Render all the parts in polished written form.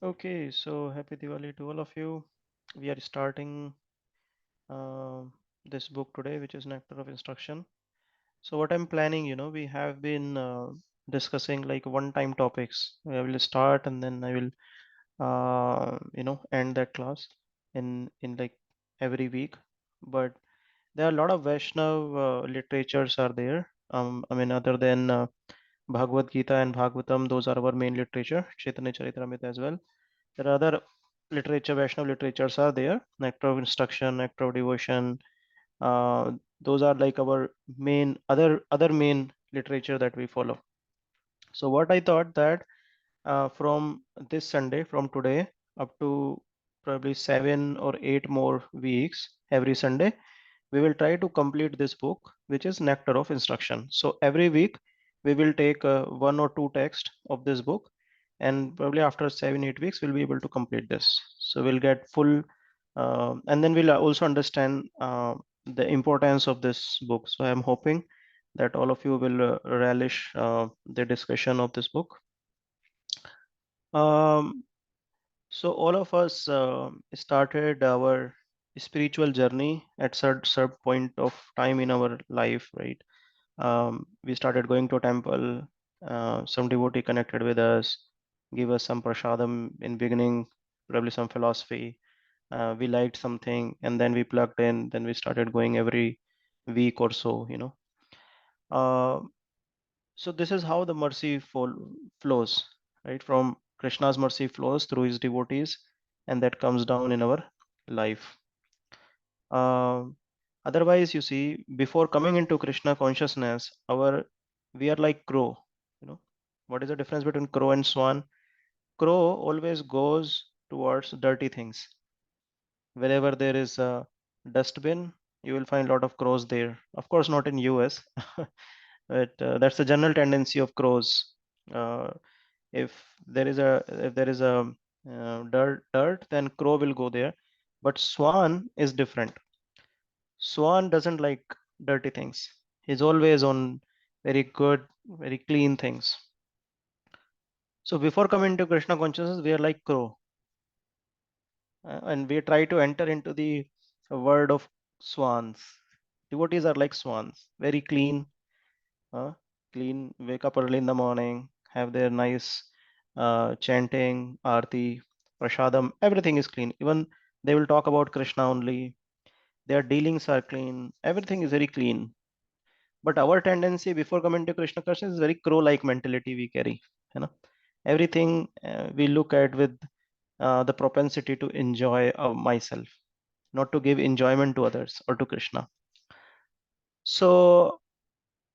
Okay, so happy Diwali to all of you. We are starting uh, this book today, which is Nectar of Instruction. So what I'm planning, we have been discussing like one-time topics. I will start and then I will, end that class in like every week. But there are a lot of Vaishnav literatures are there. I mean, other than Bhagavad Gita and Bhagavatam, those are our main literature. Chaitanya Charitamrita as well. There are other literature, Vaishnav literatures are there. Nectar of Instruction, Nectar of Devotion. Uh, those are like our main other main literature that we follow. So what I thought that from this Sunday, from today up to probably 7 or 8 more weeks, every Sunday, we will try to complete this book, which is Nectar of Instruction. So every week we will take one or two texts of this book, and probably after 7 8 weeks we'll be able to complete this. So we'll get full, and then we'll also understand the importance of this book. So I'm hoping that all of you will relish the discussion of this book. Um, so all of us started our spiritual journey at certain point of time in our life, right? We started going to temple. Some devotee connected with us, give us some prasadam in beginning, probably some philosophy. We liked something, and then we plugged in. Then we started going every week or so. Uh, so this is how the mercy flows, right? From Krishna's mercy flows through his devotees, and that comes down in our life. Um, Otherwise, you see, before coming into Krishna consciousness, we are like crow. You know, what is the difference between crow and swan? Crow always goes towards dirty things. Wherever there is a dustbin, you will find a lot of crows there. Of course, not in US, but that's the general tendency of crows. Uh, if if there is a dirt, then crow will go there. But swan is different. Swan doesn't like dirty things. He's always on very good, very clean things. So before coming to Krishna consciousness, we are like crow, and we try to enter into the world of swans. Devotees are like swans, very clean, uh, clean. Wake up early in the morning, have their nice chanting, arti, prasadam. Everything is clean. Even they will talk about Krishna only. Their dealings are clean. Everything is very clean. But our tendency before coming to Krishna consciousness is very crow-like mentality we carry. You know, everything we look at with the propensity to enjoy myself, not to give enjoyment to others or to Krishna. So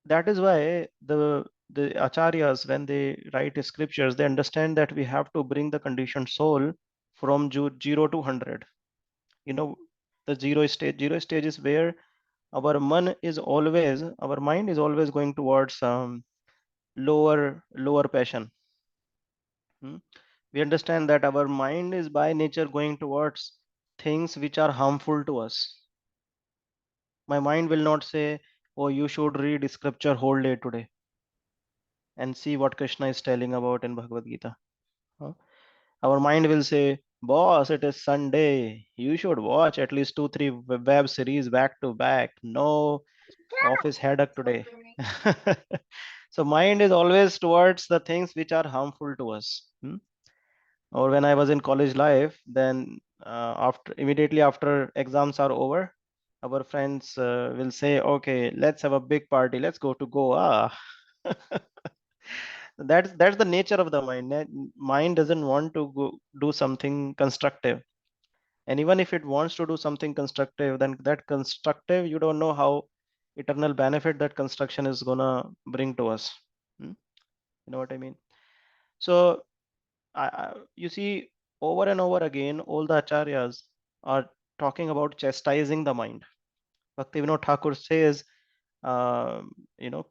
that is why the acharyas, when they write scriptures, they understand that we have to bring the conditioned soul from 0 to 100. You know, the zero stage is where our mind is always going towards lower passion. Hmm? We understand that our mind is by nature going towards things which are harmful to us. My mind will not say, oh, you should read scripture whole day today and see what Krishna is telling about in Bhagavad Gita. Huh? Our mind will say, boss, it is Sunday, you should watch at least 2 3 web series back to back. No office headache today. So mind is always towards the things which are harmful to us. Hmm? Or when I was in college life, then after immediately after exams are over, our friends will say, okay, let's have a big party, let's go to Goa. That's the nature of the mind. Mind doesn't want to go do something constructive, and even if it wants to do something constructive, then that constructive, you don't know how eternal benefit that construction is gonna bring to us. Hmm? You know what I mean? So you see, over and over again, all the acharyas are talking about chastising the mind. Bhaktivinoda Thakur says, you know,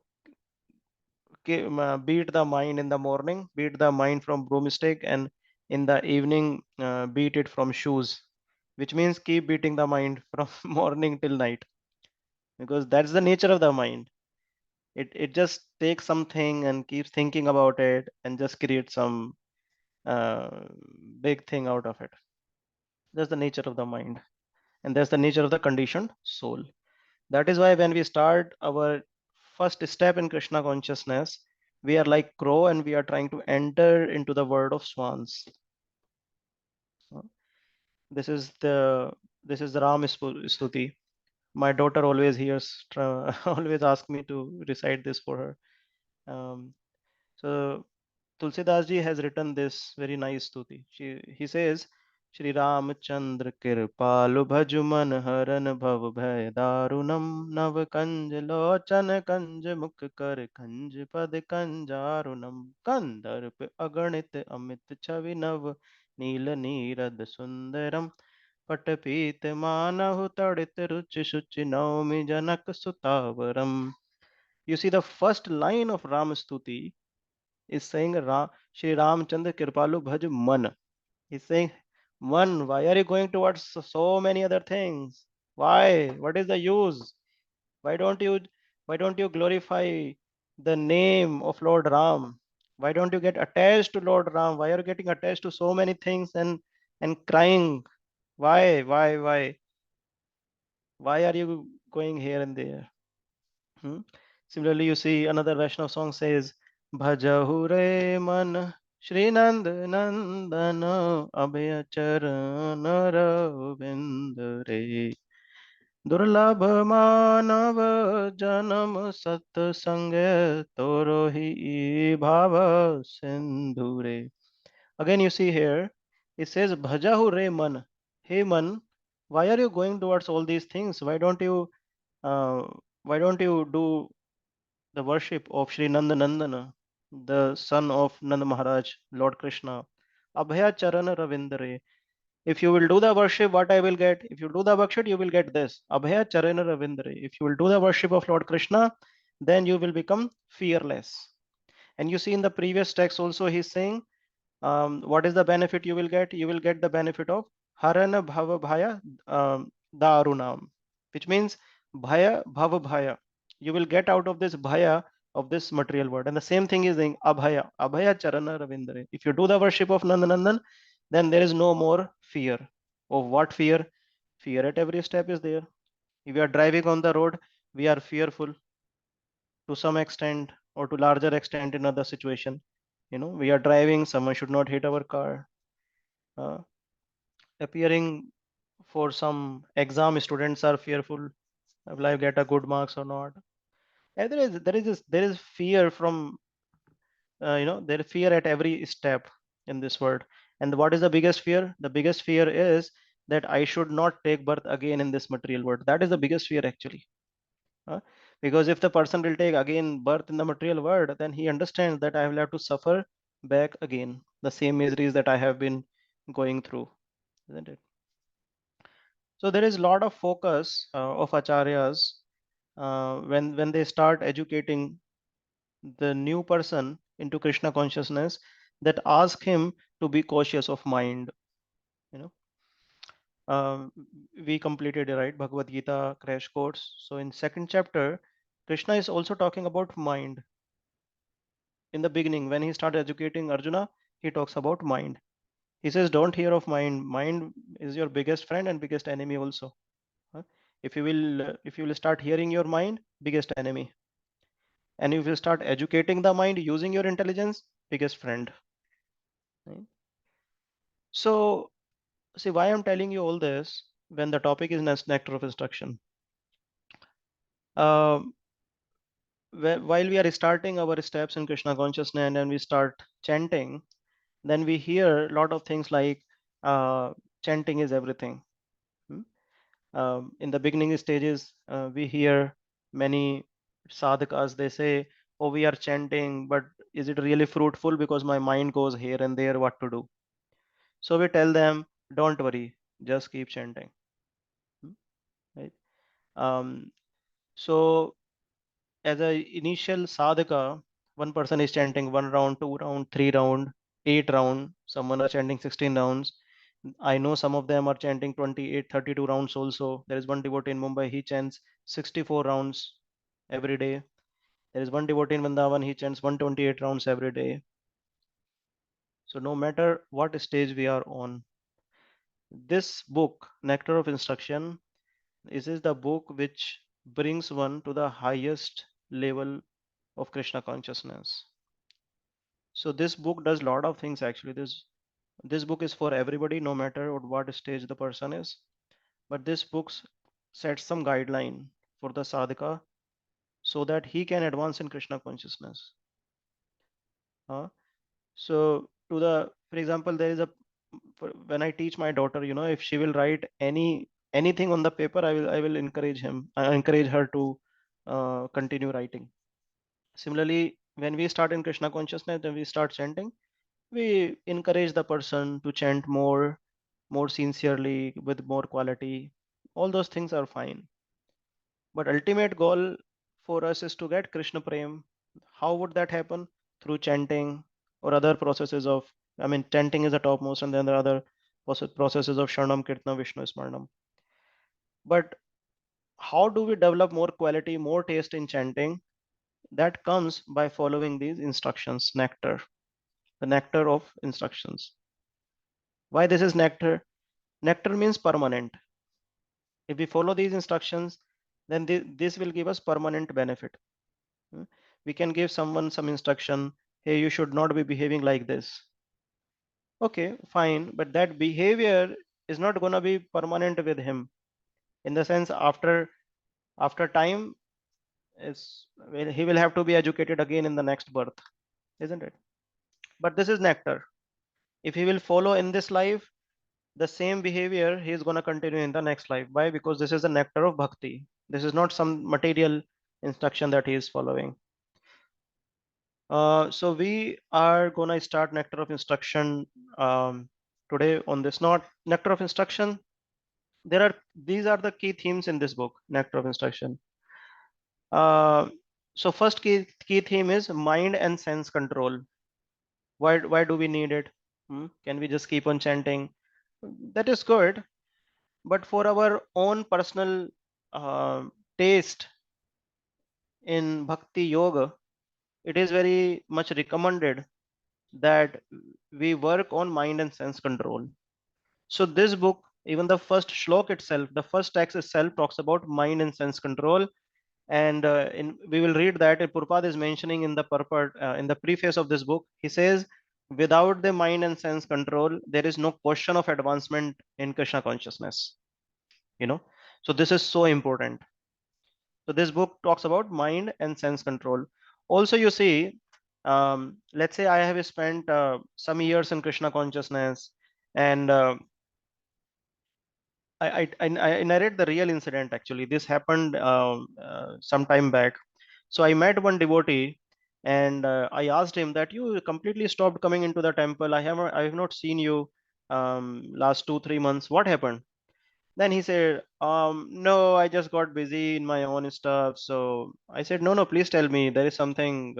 beat the mind in the morning, beat the mind from broomstick, and in the evening, beat it from shoes, which means keep beating the mind from morning till night, because that's the nature of the mind. It just takes something and keeps thinking about it and just creates some. uh, big thing out of it. That's the nature of the mind, and that's the nature of the conditioned soul. That is why when we start our first step in Krishna consciousness, we are like crow and we are trying to enter into the world of swans. Uh, This is the Ram Stuti. My daughter always hears, always asks me to recite this for her. So Tulsidas ji has written this very nice stuti. He says, Shri Ramchandra Kirpalu Bhajuman Haran Bhav Bhai Darunam Nav Kanj Lochan Kanj Mukh Kar Kanj Pad Kanjarunam Kandarp Aganit Amit Chavi Nav Nila Nirad Sundaram Patapit Manahu Tadit Ruchi Shuchi Naumi Janak Sutavaram. You see, the first line of Ram Stuti is saying Shri Ramchandra Kripalu Bhaj Man. He's saying, Man, why are you going towards so many other things? Why? What is the use? Why don't you why don't you glorify the name of Lord Ram? Why don't you get attached to Lord Ram? Why are you getting attached to so many things and crying? Why? Why? Why are you going here and there? Hmm? Similarly, you see another Vaishnav song says, Bhajahu re man Shri Nand Nandana Abhaya Charana Ravind re Durlabh Manav Janam Sat Sange Toro hi Bhava Sindhu re. Again, you see here, it says, Bhajahu re man. Hey man, why are you going towards all these things? Uh, why don't you do the worship of Sri Nandanandana, the son of Nanda Maharaj, Lord Krishna. Abhaya Charana Ravindra. If you will do the worship, what I will get? If you do the worship, you will get this. Abhaya Charana Ravindra. If you will do the worship of Lord Krishna, then you will become fearless. And you see in the previous text also, he's saying, what is the benefit you will get? You will get the benefit of Harana Bhava Bhaya Darunam, which means Bhaya Bhava Bhaya. You will get out of this Bhaya of this material world. And the same thing is in Abhaya, Abhaya Charana Ravindra. If you do the worship of Nandanandan, then there is no more fear. Of what fear? Fear at every step is there. If we are driving on the road, we are fearful to some extent or to larger extent in other situation. We are driving, someone should not hit our car. uh, Appearing for some exam, students are fearful, will I get a good marks or not. And there is fear from, there is fear at every step in this world. And what is the biggest fear? The biggest fear is that I should not take birth again in this material world. That is the biggest fear actually. Uh, because if the person will take again birth in the material world, then he understands that I will have to suffer back again the same miseries that I have been going through, isn't it? So there is a lot of focus of acharyas when they start educating the new person into Krishna consciousness, that ask him to be cautious of mind. You know, we completed, right, Bhagavad Gita crash course. So in second chapter, Krishna is also talking about mind. In the beginning, when he started educating Arjuna, he talks about mind. He says, don't hear of mind. Mind is your biggest friend and biggest enemy also. Huh? If you will start hearing your mind, biggest enemy. And if you start educating the mind using your intelligence, biggest friend. Right? So see why I'm telling you all this when the topic is nectar of instruction. Um, while we are starting our steps in Krishna consciousness and we start chanting, then we hear a lot of things like chanting is everything. Hmm? In the beginning stages, we hear many sadhakas, they say, oh, we are chanting, but is it really fruitful? Because my mind goes here and there, what to do? So we tell them, don't worry, just keep chanting. Hmm? Right? Um, so as a initial sadhaka, one person is chanting 1 round, 2 round, 3 round, 8 round. Someone are chanting 16 rounds. I know some of them are chanting 28, 32 rounds also. There is one devotee in Mumbai, he chants 64 rounds every day. There is one devotee in Vrindavan, he chants 128 rounds every day. So no matter what stage we are on, this book, Nectar of Instruction, is the book which brings one to the highest level of Krishna consciousness. So this book does a lot of things actually. This book is for everybody, no matter at what stage the person is. But this book sets some guideline for the sadhaka so that he can advance in Krishna consciousness. So for example, there is when I teach my daughter, if she will write anything on the paper, I will encourage her to continue writing. Similarly, when we start in Krishna consciousness, when we start chanting, we encourage the person to chant more sincerely with more quality. All those things are fine, but ultimate goal for us is to get Krishna prem. How would that happen? Through chanting or other processes of, I mean, chanting is the topmost, and then there are other processes of Sharanam, Kirtanam, Vishnu Smaranam. But how do we develop more quality, more taste in chanting? That comes by following these instructions, nectar, the nectar of instructions. Why this is nectar? Nectar means permanent. If we follow these instructions, then this will give us permanent benefit. Hmm. We can give someone some instruction, hey, you should not be behaving like this. Okay, fine, but that behavior is not going to be permanent with him. In the sense, after time, is well, he will have to be educated again in the next birth, isn't it? But this is nectar. If he will follow in this life, the same behavior he is going to continue in the next life. Why? Because this is the nectar of bhakti. This is not some material instruction that he is following. So we are gonna start Nectar of Instruction today on this note. Nectar of Instruction. These are the key themes in this book, Nectar of Instruction. Uh, so first key theme is mind and sense control. Why do we need it? Can we just keep on chanting? That is good, but for our own personal uh, taste in Bhakti Yoga, it is very much recommended that we work on mind and sense control. So this book, even the first shlok itself, the first text itself talks about mind and sense control. And we will read that Purpad is mentioning in the purport, in the preface of this book. He says, without the mind and sense control, there is no question of advancement in Krishna consciousness. You know, so this is so important. So this book talks about mind and sense control. Also, you see, let's say I have spent some years in Krishna consciousness, and I narrate the real incident actually. This happened some time back. So I met one devotee, and I asked him that you completely stopped coming into the temple. I have not seen you last 2 3 months. What happened? Then he said, no, I just got busy in my own stuff. So I said, no, no, please tell me there is something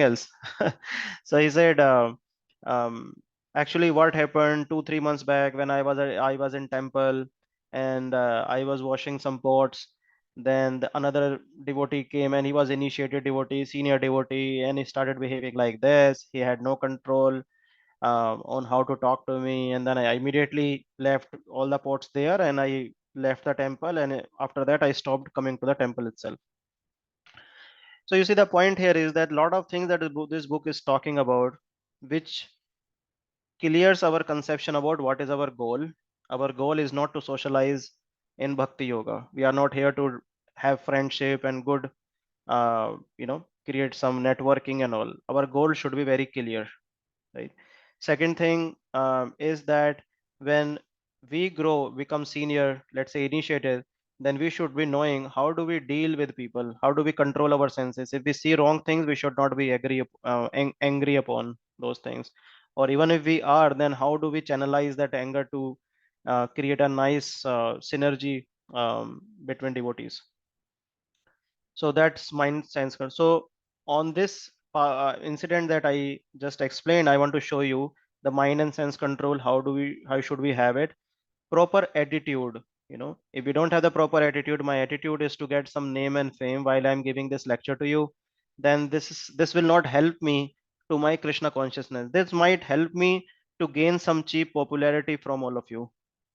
else. So he said, um, actually what happened 2 3 months back when I was in temple, and I was washing some pots. Then another devotee came, and he was initiated devotee, senior devotee, and he started behaving like this. He had no control on how to talk to me, and then I immediately left all the pots there, and I left the temple, and after that I stopped coming to the temple itself. So you see, the point here is that a lot of things that this book is talking about, which clears our conception about what is our goal. Our goal is not to socialize in bhakti yoga. We are not here to have friendship and good create some networking and all. Our goal should be very clear, right? Second thing is that when we grow, become senior, let's say initiative, then we should be knowing how do we deal with people, how do we control our senses. If we see wrong things, we should not be angry upon those things. Or even if we are, then how do we channelize that anger to create a nice synergy between devotees. So that's mind sense so on this incident that I just explained, I want to show you the mind and sense control. How should we have it? Proper attitude. If we don't have the proper attitude, my attitude is to get some name and fame while I'm giving this lecture to you, then this will not help me to my Krishna consciousness. This might help me to gain some cheap popularity from all of you,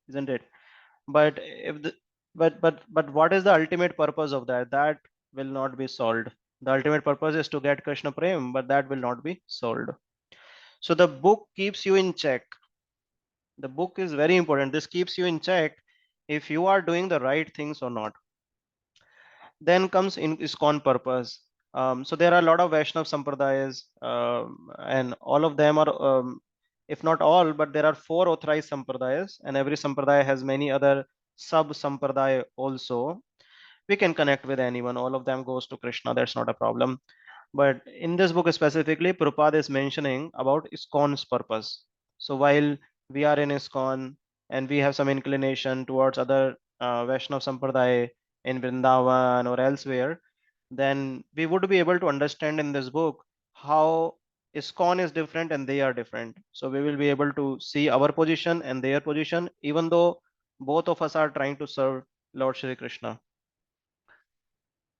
isn't it? But if the, but what is the ultimate purpose of that? That will not be solved. The ultimate purpose is to get Krishna Prem, but that will not be solved. So the book keeps you in check. The book is very important. This keeps you in check if you are doing the right things or not. Then comes in ISKCON purpose. So there are a lot of Vaishnav Sampradayas, and all of them are, if not all, but there are four authorized Sampradayas, and every Sampradaya has many other sub Sampradaya also. We can connect with anyone. All of them goes to Krishna. That's not a problem. But in this book specifically, Prabhupada is mentioning about ISKCON's purpose. So while we are in ISKCON and we have some inclination towards other Vaishnav Sampradaya in Vrindavan or elsewhere, then we would be able to understand in this book how ISKCON is different and they are different. So we will be able to see our position and their position, even though both of us are trying to serve Lord Shri Krishna.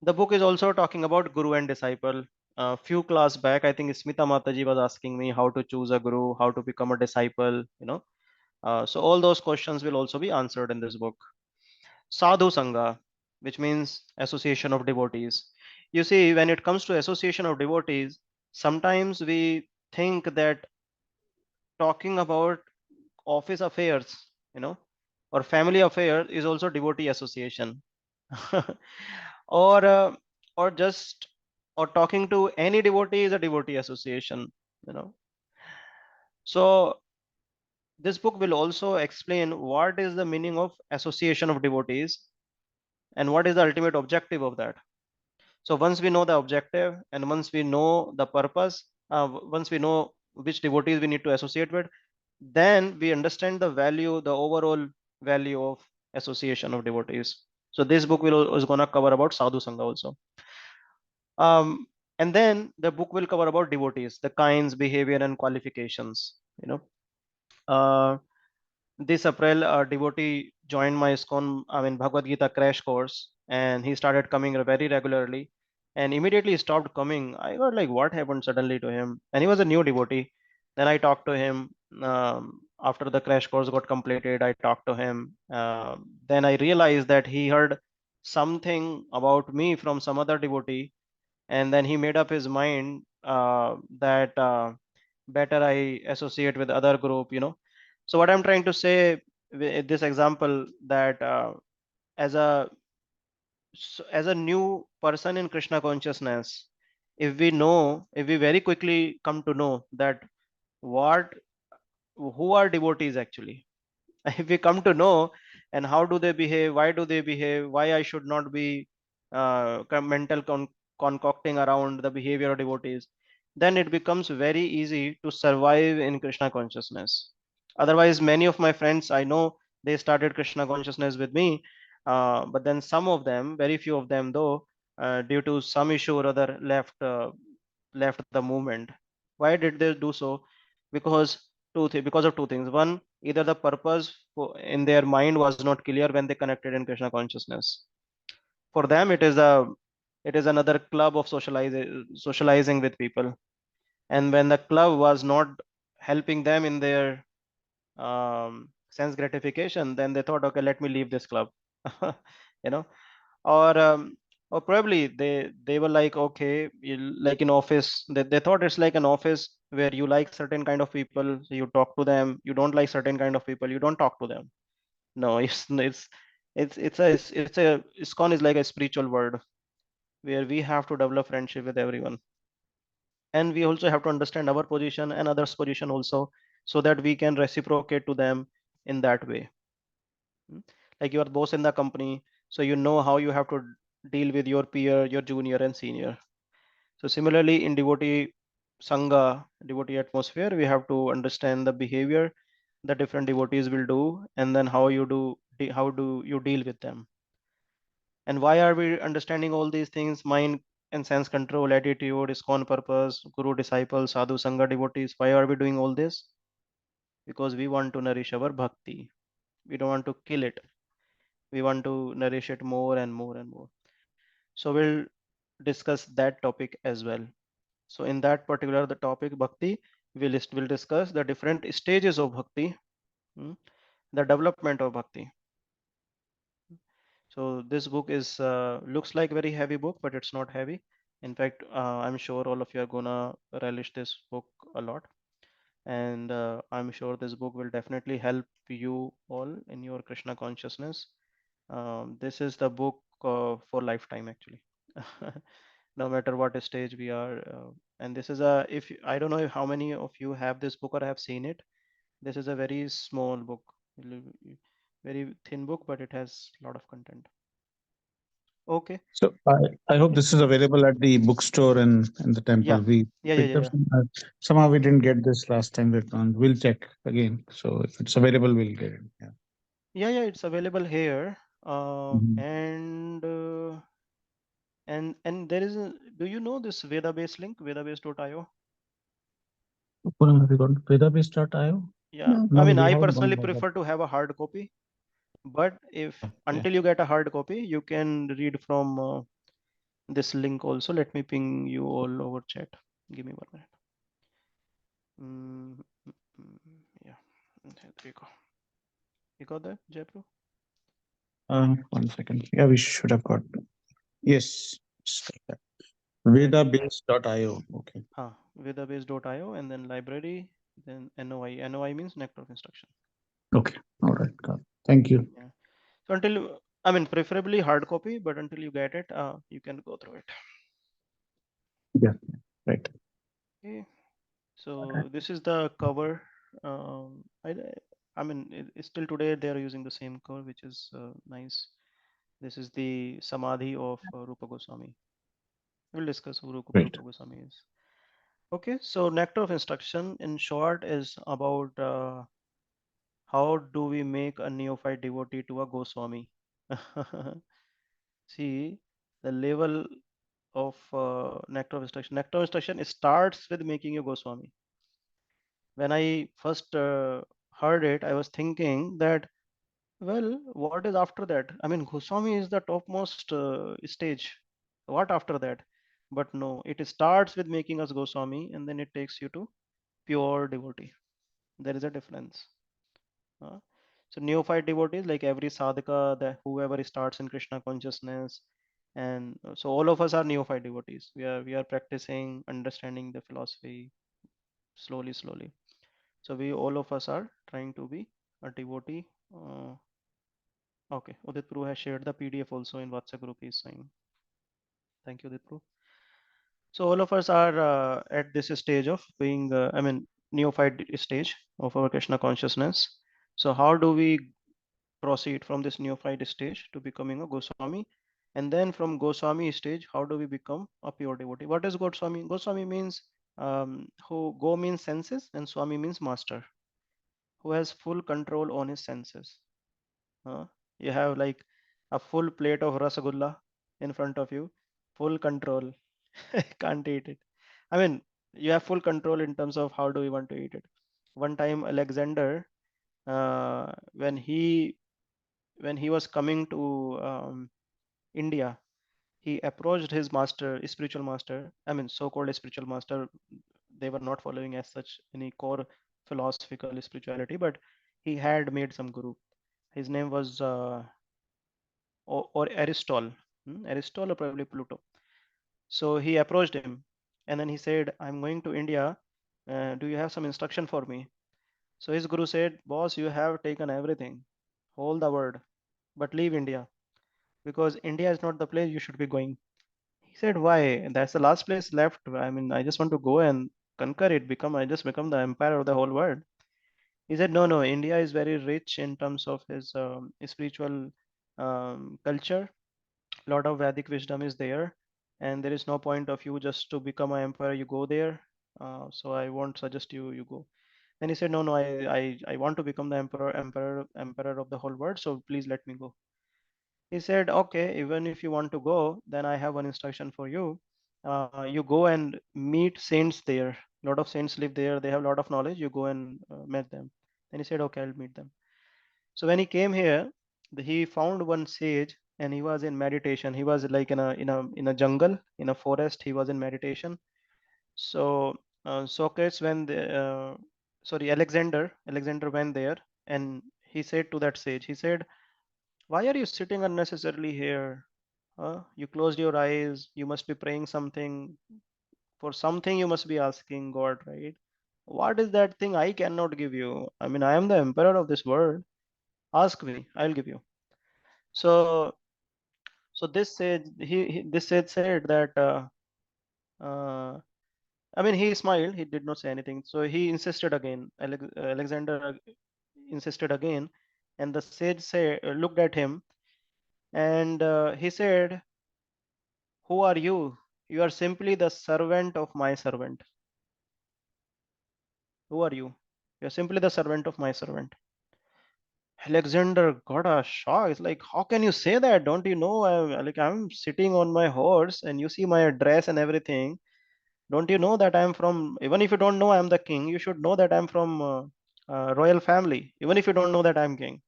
The book is also talking about guru and disciple. A few class back, I think Smita Mataji was asking me how to choose a guru, how to become a disciple, So all those questions will also be answered in this book. Sadhu Sangha, which means association of devotees. You see, when it comes to association of devotees, sometimes we think that talking about office affairs, you know, or family affairs is also devotee association. or or just or talking to any devotee is a devotee association, you know. So this book will also explain what is the meaning of association of devotees and what is the ultimate objective of that. So once we know the objective and once we know the purpose, once we know which devotees we need to associate with, then we understand the value, the overall value of association of devotees. So this book is going to cover about sadhu sangha also. um, and then the book will cover about devotees, the kinds, behavior, and qualifications. Uh, this April, a devotee joined my ISKCON, I mean Bhagavad Gita crash course, and he started coming very regularly. And immediately he stopped coming. I got like, what happened suddenly to him? And he was a new devotee. Then I talked to him. After the crash course got completed, I talked to him. Then I realized that he heard something about me from some other devotee, and then he made up his mind that better I associate with other group. So what I'm trying to say with this example, that as a new person in Krishna consciousness, if we very quickly come to know that what who are devotees actually, if we come to know and how do they behave, why do they behave, why I should not be concocting around the behavior of devotees, then it becomes very easy to survive in Krishna consciousness. Otherwise, many of my friends I know, they started Krishna consciousness with me, but then some of them, very few of them though, due to some issue or other, left the movement. Why did they do so? Because because of two things. One, either the purpose in their mind was not clear when they connected in Krishna consciousness. For them, it is another club of socializing with people. And when the club was not helping them in their sense gratification, then they thought, okay, let me leave this club. you know or or probably they were like, okay, like in office, they thought it's like an office where you like certain kind of people, so you talk to them. You don't like certain kind of people, you don't talk to them. No, it's a ISKCON is like a spiritual word where we have to develop friendship with everyone, and we also have to understand our position and others position also, so that we can reciprocate to them in that way. Hmm? Like you are boss in the company, so you know how you have to deal with your peer, your junior and senior. So similarly in devotee sangha, devotee atmosphere, we have to understand the behavior the different devotees will do, and then how do you deal with them. And why are we understanding all these things? Mind and sense control, attitude, ISKCON purpose, guru, disciple, sadhu, sangha, devotees. Why are we doing all this? Because we want to nourish our bhakti. We don't want to kill it. We want to nourish it more and more and more. So we'll discuss that topic as well. So in that particular the topic bhakti, will discuss the different stages of bhakti, mm, the development of bhakti. So this book is looks like very heavy book, but it's not heavy. In fact, I'm sure all of you are gonna relish this book a lot, and I'm sure this book will definitely help you all in your Krishna consciousness. This is the book for lifetime actually. No matter what stage we are, and this is a if I don't know how many of you have this book or have seen it. This is a very small book, very thin book, but it has a lot of content. Okay. So I hope this is available at the bookstore in the temple. Yeah, We yeah, yeah, picked yeah, up yeah. somehow we didn't get this last time. We'll check again. So if it's available, we'll get it. Yeah. Yeah, yeah, it's available here. Mhm. And there is a, do you know this Veda based link, vedabase.io? Puram, have you got Vedabase.io? Yeah, No, I no, mean, we I haven't gone personally about that. prefer to have a hard copy, but if Okay. until you get a hard copy, you can read from this link also. Let me ping you all over chat. Give me 1 minute. Mm, yeah, there you go. You got that, Jaipur? 1 second. Yeah, we should have got. Yes. Just like that. Let me, Vedabase.io. Okay. vedabase.io and then library, then NOI. NOI means nectar of instruction. Okay. All right. Got it. Thank you. Yeah. So I mean, preferably hard copy, but until you get it, you can go through it. Yeah. Right. Okay. Okay. So this is the cover. I mean, still today they are using the same cover, which is nice. This is the Samadhi of Rupa Goswami. We'll discuss who Great. Rupa Goswami is. Okay, so nectar of instruction in short is about how do we make a neophyte devotee to a Goswami. See, the level of nectar of instruction. Nectar of instruction starts with making you Goswami. When I first heard it, I was thinking that, well, what is after that? I mean, Goswami is the topmost stage. What after that? But no, it starts with making us Goswami and then it takes you to pure devotee. There is a difference. Uh, so neophyte devotees, like every sadhaka, that whoever starts in Krishna consciousness, and so all of us are neophyte devotees. We are practicing, understanding the philosophy slowly, slowly. So we all of us are trying to be a devotee. Okay, Udit Prabhu has shared the PDF also in WhatsApp group. He's saying, thank you, Udit Prabhu. So all of us are at this stage of being, I mean, neophyte stage of our Krishna consciousness. So how do we proceed from this neophyte stage to becoming a Goswami? And then from Goswami stage, how do we become a pure devotee? What is Goswami? Goswami means who Go means senses and Swami means master, who has full control on his senses. Uh, you have like a full plate of rasagulla in front of you, full control. Can't eat it. I mean, you have full control in terms of how do you want to eat it. One time, Alexander, when he was coming to India, he approached his master, spiritual master. I mean, so-called spiritual master. They were not following as such any core philosophical spirituality, but he had made some guru. His name was or Aristotle, Aristotle or probably Pluto. So he approached him, and then he said, "I'm going to India. Do you have some instruction for me?" So his guru said, "Boss, you have taken everything, hold the word, but leave India because India is not the place you should be going." He said, "Why? That's the last place left. I mean, I just want to go and conquer it. I just become the empire of the whole world." He said, "No, no. India is very rich in terms of his spiritual culture. Lot of Vedic wisdom is there, and there is no point of you just to become an emperor. You go there. So I won't suggest you go." Then he said, "No, no. I want to become the emperor of the whole world. So please let me go." He said, "Okay, even if you want to go, then I have one instruction for you. You go and meet saints there. A lot of saints live there. They have a lot of knowledge. You go and meet them." Then he said, "Okay, I'll meet them." So when he came here, he found one sage and he was in meditation. He was like in a jungle, in a forest. He was in meditation. So Socrates when sorry Alexander went there, and he said to that sage, he said, "Why are you sitting unnecessarily here? You closed your eyes. You must be praying something. For something you must be asking God, right? What is that thing I cannot give you? I mean, I am the emperor of this world. Ask me, I'll give you." So this sage this sage said that uh, I mean, he smiled. He did not say anything. So he insisted again. Alexander insisted again, and the sage looked at him, and he said, "Who are you? You are simply the servant of my servant. Who are you? You are simply the servant of my servant." Alexander got a shock. It's like, how can you say that? Don't you know? I'm sitting on my horse, and you see my dress and everything. Don't you know that I'm from? Even if you don't know I'm the king, you should know that I'm from royal family. Even if you don't know that I'm king,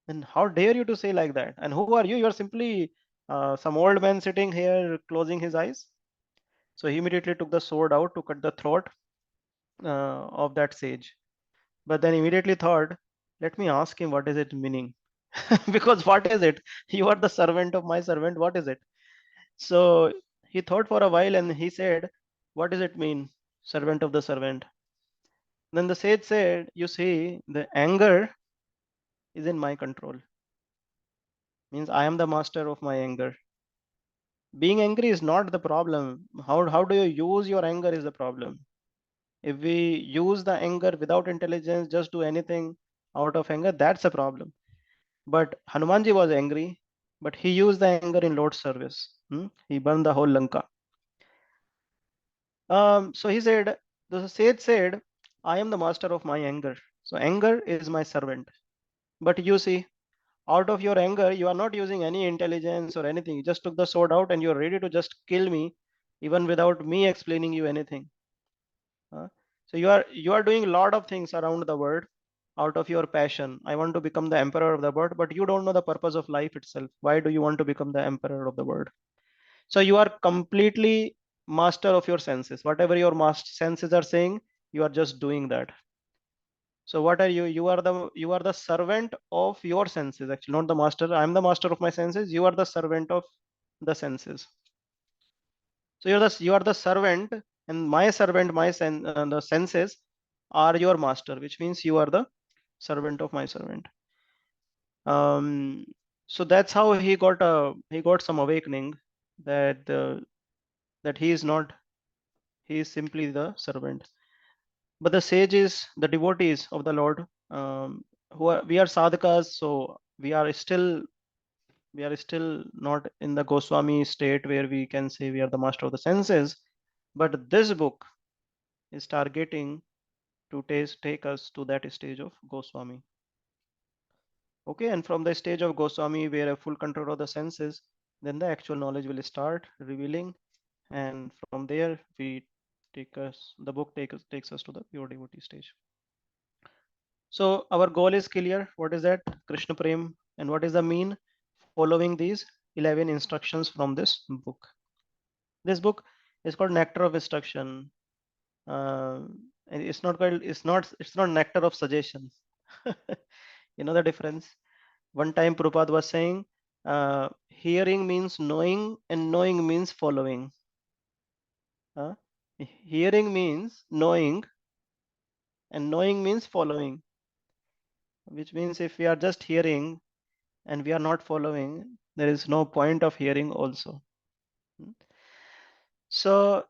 then how dare you to say like that? And who are you? You are simply some old man sitting here closing his eyes. So he immediately took the sword out to cut the throat of that sage. But then immediately thought, let me ask him what is it meaning? Because what is it? You are the servant of my servant. What is it? So he thought for a while and he said, what does it mean? Servant of the servant. Then the sage said, you see, the anger is in my control. Means I am the master of my anger. Being angry is not the problem. How do you use your anger is the problem. If we use the anger without intelligence, just do anything out of anger, that's a problem. But Hanumanji was angry, but he used the anger in Lord's service. He burned the whole Lanka. So he said, the sage said, I am the master of my anger. So anger is my servant. But you see, out of your anger, you are not using any intelligence or anything. You just took the sword out and you're ready to just kill me, even without me explaining you anything. Uh, so you are doing a lot of things around the world out of your passion. I want to become the emperor of the world, but you don't know the purpose of life itself. Why do you want to become the emperor of the world? So you are completely master of your senses. Whatever your senses are saying, you are just doing that. So what are you? You are the servant of your senses. Actually, not the master. I am the master of my senses. You are the servant of the senses. So you are the servant, and my servant, the senses are your master, which means you are the servant of my servant. Um, so that's how he got some awakening that that he is not, he is simply the servant. But the sages, the devotees of the Lord, we are sadhakas, so we are still not in the Goswami state where we can say we are the master of the senses. But this book is targeting to take us to that stage of Goswami. Okay, and from the stage of Goswami, where a full control of the senses, then the actual knowledge will start revealing, and from there the book takes us to the pure devotee stage. So our goal is clear. What is that? Krishna Prem, and what is the mean? Following these 11 instructions from this book. This book is called Nectar of Instruction. And it's not nectar of suggestion. You know the difference. One time Prabhupada was saying, hearing means knowing, and knowing means following. Uh, Hearing means knowing, and knowing means following. Which means if we are just hearing and we are not following, there is no point of hearing also. So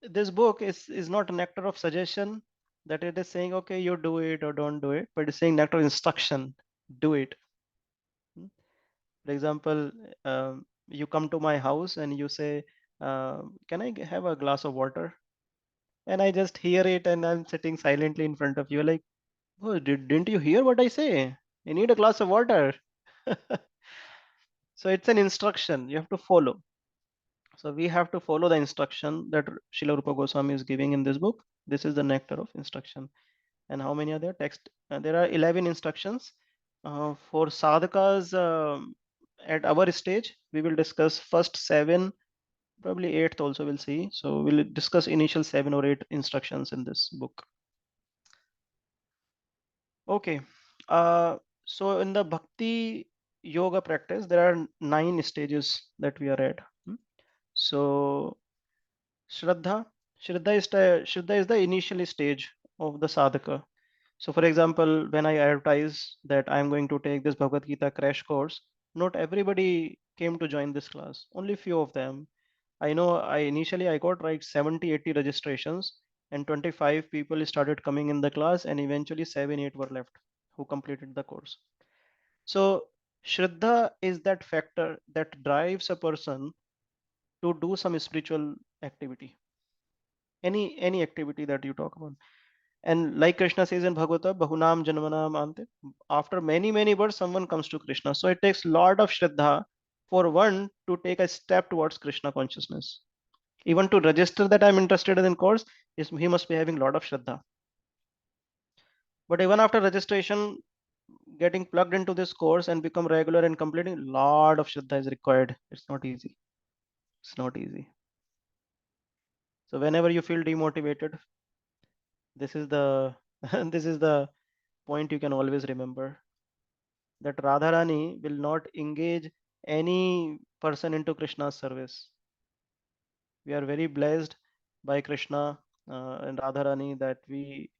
this book is not a nectar of suggestion, that it is saying, okay, you do it or don't do it, but it's saying nectar of instruction, do it. For example, you come to my house and you say, can I have a glass of water? And I just hear it and I'm sitting silently in front of you, like, oh, didn't you hear what I say? You need a glass of water. So it's an instruction you have to follow. So we have to follow the instruction that Srila Rupa Goswami is giving in this book. This is the nectar of instruction. And how many are there? There are 11 instructions. For sadhakas, at our stage, we will discuss first 7, probably eighth also we'll see. So we'll discuss initial 7 or 8 instructions in this book. Okay. So in the bhakti yoga practice, there are 9 stages that we are at. So Shraddha, Shraddha is the initial stage of the sadhaka. So for example, when I advertise that I'm going to take this Bhagavad Gita crash course, not everybody came to join this class, only few of them. I know I got like 70, 80 registrations and 25 people started coming in the class and eventually 7, 8 were left who completed the course. So Shraddha is that factor that drives a person to do some spiritual activity, any activity that you talk about. And like Krishna says in Bhagavata, Bahunam Janmanam Ante, after many, many births, someone comes to Krishna. So it takes lot of Shraddha for one to take a step towards Krishna consciousness. Even to register that I'm interested in course, he must be having a lot of Shraddha. But even after registration, getting plugged into this course and become regular and completing, lot of Shraddha is required. It's not easy. It's not easy. So whenever you feel demotivated, this is the this is the point you can always remember, that Radharani will not engage any person into Krishna's service. We are very blessed by Krishna and Radharani that we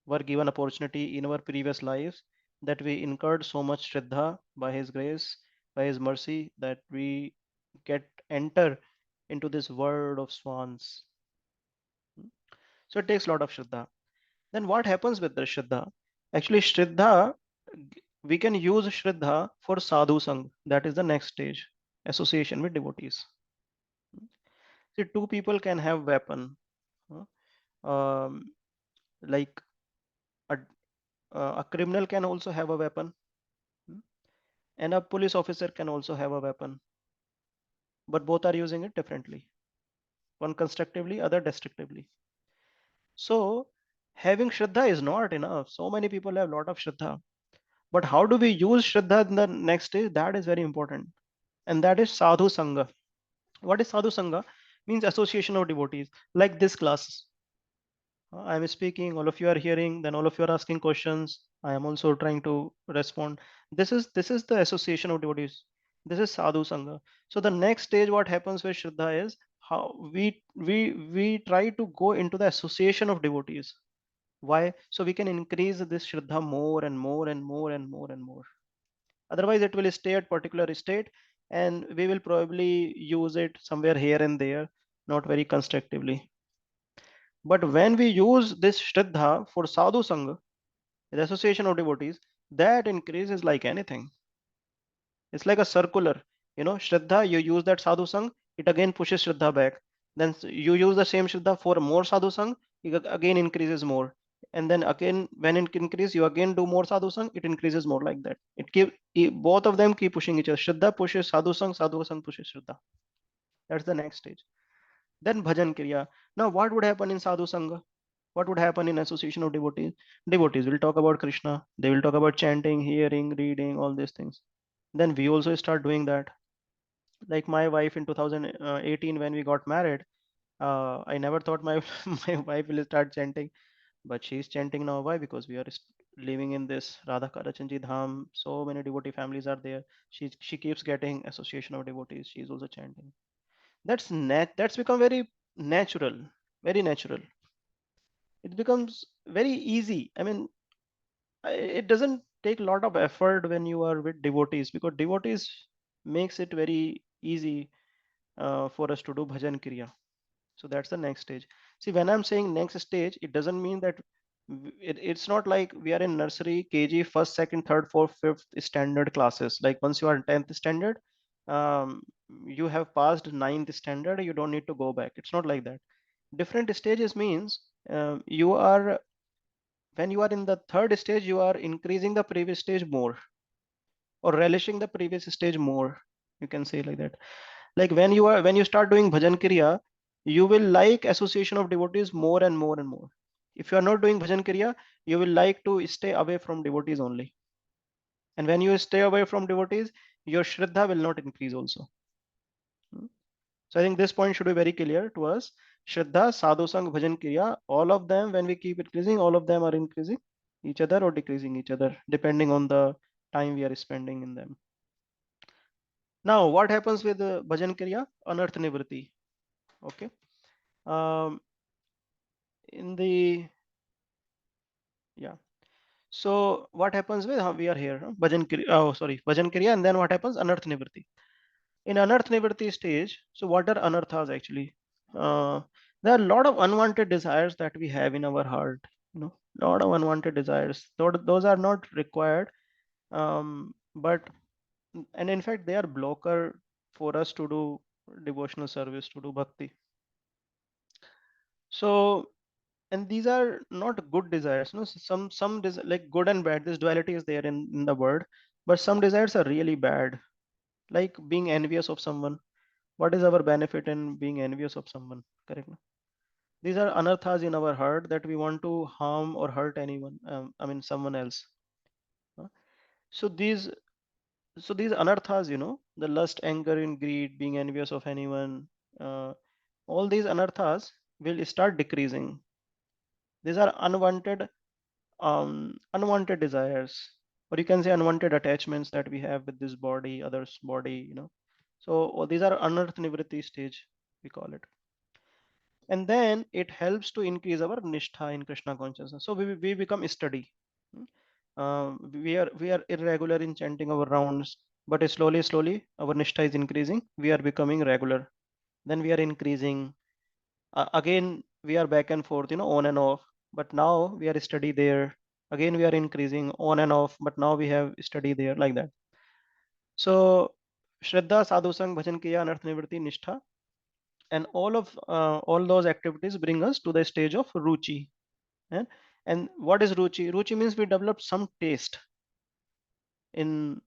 were given opportunity in our previous lives, that we incurred so much Shraddha by His grace, by His mercy, that we get enter into this world of swans. So it takes a lot of Shraddha. Then what happens with the Shraddha? Actually, Shraddha, we can use Shraddha for sadhu sang. That is the next stage, association with devotees. See, two people can have weapon. Um, like a, a criminal can also have a weapon, and a police officer can also have a weapon, but both are using it differently. One constructively, other destructively. So having Shraddha is not enough. So many people have a lot of Shraddha. But how do we use Shraddha in the next stage? That is very important. And that is Sadhu Sangha. What is Sadhu Sangha? Means association of devotees, like this class. I'm speaking, all of you are hearing, then all of you are asking questions. I am also trying to respond. This is the association of devotees. This is Sadhu Sangha. So the next stage, what happens with Shraddha is how we try to go into the association of devotees. Why? So we can increase this Shraddha more and more and more and more and more. Otherwise, it will stay at particular state, and we will probably use it somewhere here and there, not very constructively. But when we use this Shraddha for Sadhu Sangha, the association of devotees, that increases like anything. It's like a circular, Shraddha, you use that Sadhu Sang, it again pushes Shraddha back. Then you use the same Shraddha for more Sadhu Sang, it again increases more. And then again, when it increases, you again do more Sadhu Sang, it increases more like that. Both of them keep pushing each other. Shraddha pushes Sadhu Sang pushes Shraddha. That's the next stage. Then Bhajan Kriya. Now, what would happen in Sadhu Sangha? What would happen in association of devotees? Devotees will talk about Krishna. They will talk about chanting, hearing, reading, all these things. Then we also start doing that. Like my wife in 2018, when we got married, I never thought my my wife will start chanting, but she's chanting now. Why? Because we are living in this Radha Karachanji Dham. So many devotee families are there. She keeps getting association of devotees. She's also chanting. That's become very natural, very natural. It becomes very easy. I mean, it doesn't take a lot of effort when you are with devotees, because devotees makes it very easy for us to do bhajan kriya. So that's the next stage. See, when I'm saying next stage, it doesn't mean that it's not like we are in nursery, KG, first, second, third, fourth, fifth standard classes. Like once you are in 10th standard, um, you have passed ninth standard, you don't need to go back. It's not like that. Different stages means you are when you are in the third stage, you are increasing the previous stage more, or relishing the previous stage more. You can say like that. Like when you start doing bhajan kriya, you will like association of devotees more and more and more. If you are not doing bhajan kriya, you will like to stay away from devotees only. And when you stay away from devotees, your shraddha will not increase also. So I think this point should be very clear to us. Shraddha, Sadhu Sang, Bhajan Kriya, all of them, when we keep increasing, all of them are increasing each other or decreasing each other, depending on the time we are spending in them. Now, what happens with Bhajan Kriya? Anarth Nivritti. Okay. Um, in the, yeah. So what happens with, we are here, huh? Bhajan Kriya, oh, sorry, Bhajan Kriya, and then what happens? Anarth Nivritti. In Anarth Nivritti stage, so what are anarthas actually? Uh, there are a lot of unwanted desires that we have in our heart, you know, lot of unwanted desires. Those are not required, but and in fact they are blocker for us to do devotional service, to do bhakti. So and these are not good desires, no. Like good and bad, this duality is there in the word, but some desires are really bad, like being envious of someone. What is our benefit in being envious of someone? Correct, no? These are anarthas in our heart that we want to harm or hurt anyone, I mean someone else. uh. so these these anarthas, you know, the lust, anger and greed, being envious of anyone, uh, all these anarthas will start decreasing. These are unwanted desires, or you can say unwanted attachments that we have with this body, others body, you know. So these are anarth nivritti stage, we call it. And then it helps to increase our nishtha in Krishna consciousness. So we become steady. Hmm. We are irregular in chanting our rounds, but slowly our nishtha is increasing. We are becoming regular. Then we are increasing. Again we are back and forth, you know, on and off. But now we are steady there. Again we are increasing on and off, but now we have study there, like that. So Shraddha, Sadhu Sang, Bhajan Kiya, Anarth Nivritti, Nishtha, and all those activities bring us to the stage of ruchi. eh? And what is ruchi? Ruchi means we develop some taste. In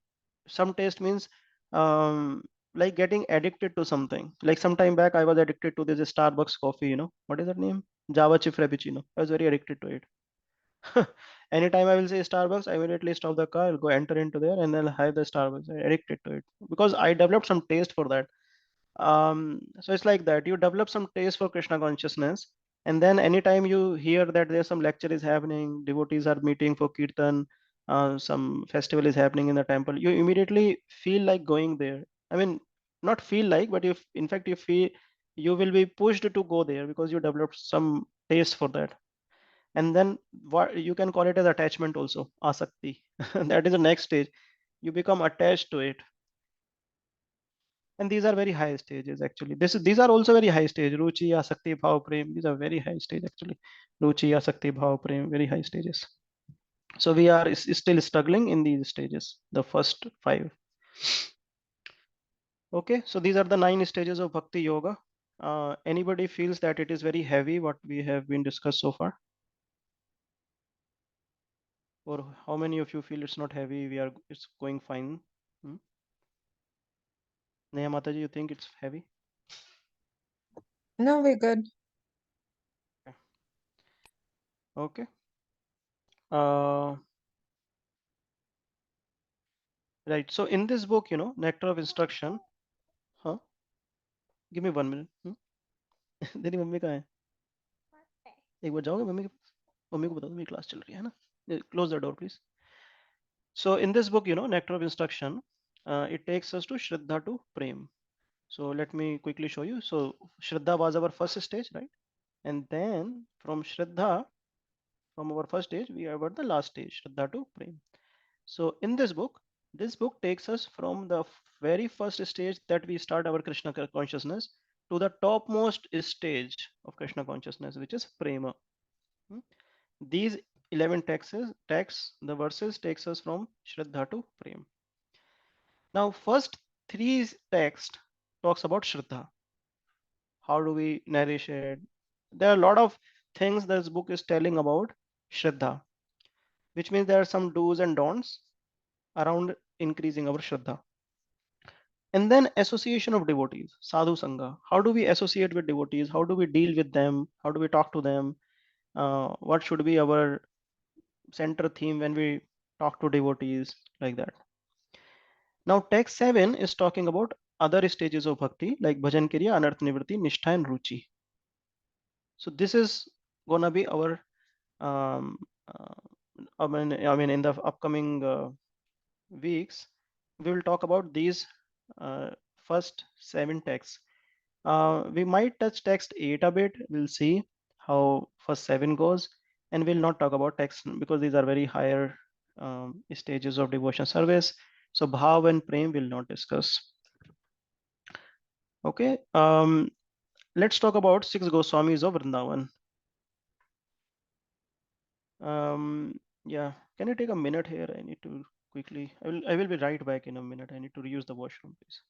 some taste means um, like getting addicted to something. Like some time back, I was addicted to this Starbucks coffee. You know what is that name? Java chip frappuccino. I was very addicted to it. Anytime I will say Starbucks, I immediately stop the car, I'll go enter into there, and then I'll have the Starbucks. I'm addicted to it because I developed some taste for that. So it's like that you develop some taste for Krishna consciousness, and then anytime you hear that there's some lecture is happening, devotees are meeting for kirtan, some festival is happening in the temple, you immediately feel like going there. I mean, not feel like, but if in fact you feel, you will be pushed to go there because you developed some taste for that. And then what you can call it as attachment also, asakti. That is the next stage. You become attached to it, and these are very high stages actually. These are also very high stage. Ruchi, asakti, bhav, prem, these are very high stage actually. Ruchi, asakti, bhav, prem, very high stages. So we are still struggling in these stages, the first five. Okay, so these are the 9 stages of bhakti yoga. Anybody feels that it is very heavy what we have been discussed so far? Or how many of you feel it's not heavy, it's going fine? Hmm? Neha Mataji, you think it's heavy? No, we're good. Okay. Uh, right. So in this book, you know, Nectar of Instruction, huh? Give me 1 minute. तेरी mummy कहाँ है? एक बार जाओगे mummy के पास? Mummy को बता दो मेरी क्लास चल रही है ना? Close the door, please. So in this book, you know, Nectar of Instruction, it takes us to Shraddha to Prem. So let me quickly show you. So Shraddha was our first stage, right? And then from Shraddha, from our first stage, we have got the last stage, Shraddha to Prem. So in this book takes us from the very first stage that we start our Krishna consciousness to the topmost stage of Krishna consciousness, which is Prema. Hmm? These 11 texts, the verses takes us from Shraddha to Prem. Now, first three texts talks about Shraddha. How do we nourish it? There are a lot of things this book is telling about Shraddha, which means there are some do's and don'ts around increasing our Shraddha. And then association of devotees, sadhu sangha. How do we associate with devotees? How do we deal with them? How do we talk to them? What should be our center theme when we talk to devotees, like that? Now text 7 is talking about other stages of bhakti like bhajan kriya, anarth nivritti, nishtha, and ruchi. So this is gonna be our um, uh, I mean in the upcoming weeks we will talk about these uh, first 7 texts. We might touch text 8 a bit. We'll see how first 7 goes, and we'll not talk about text because these are very higher stages of devotion service. So bhav and prem will not discuss. Okay, let's talk about 6 Goswamis of Vrindavan. Yeah, can you take a minute here? I need to quickly. I will be right back in a minute. I need to reuse the washroom, please.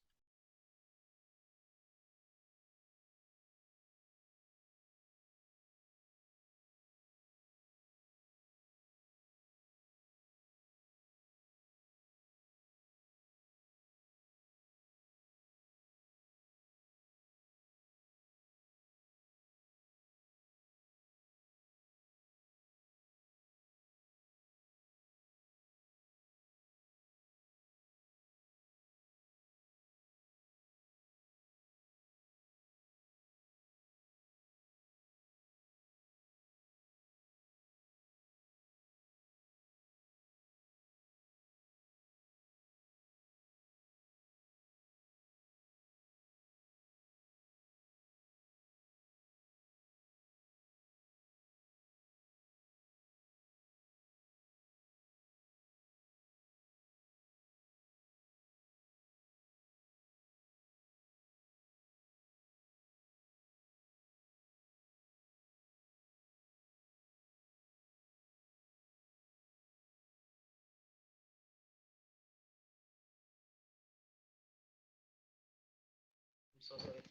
I'm so sorry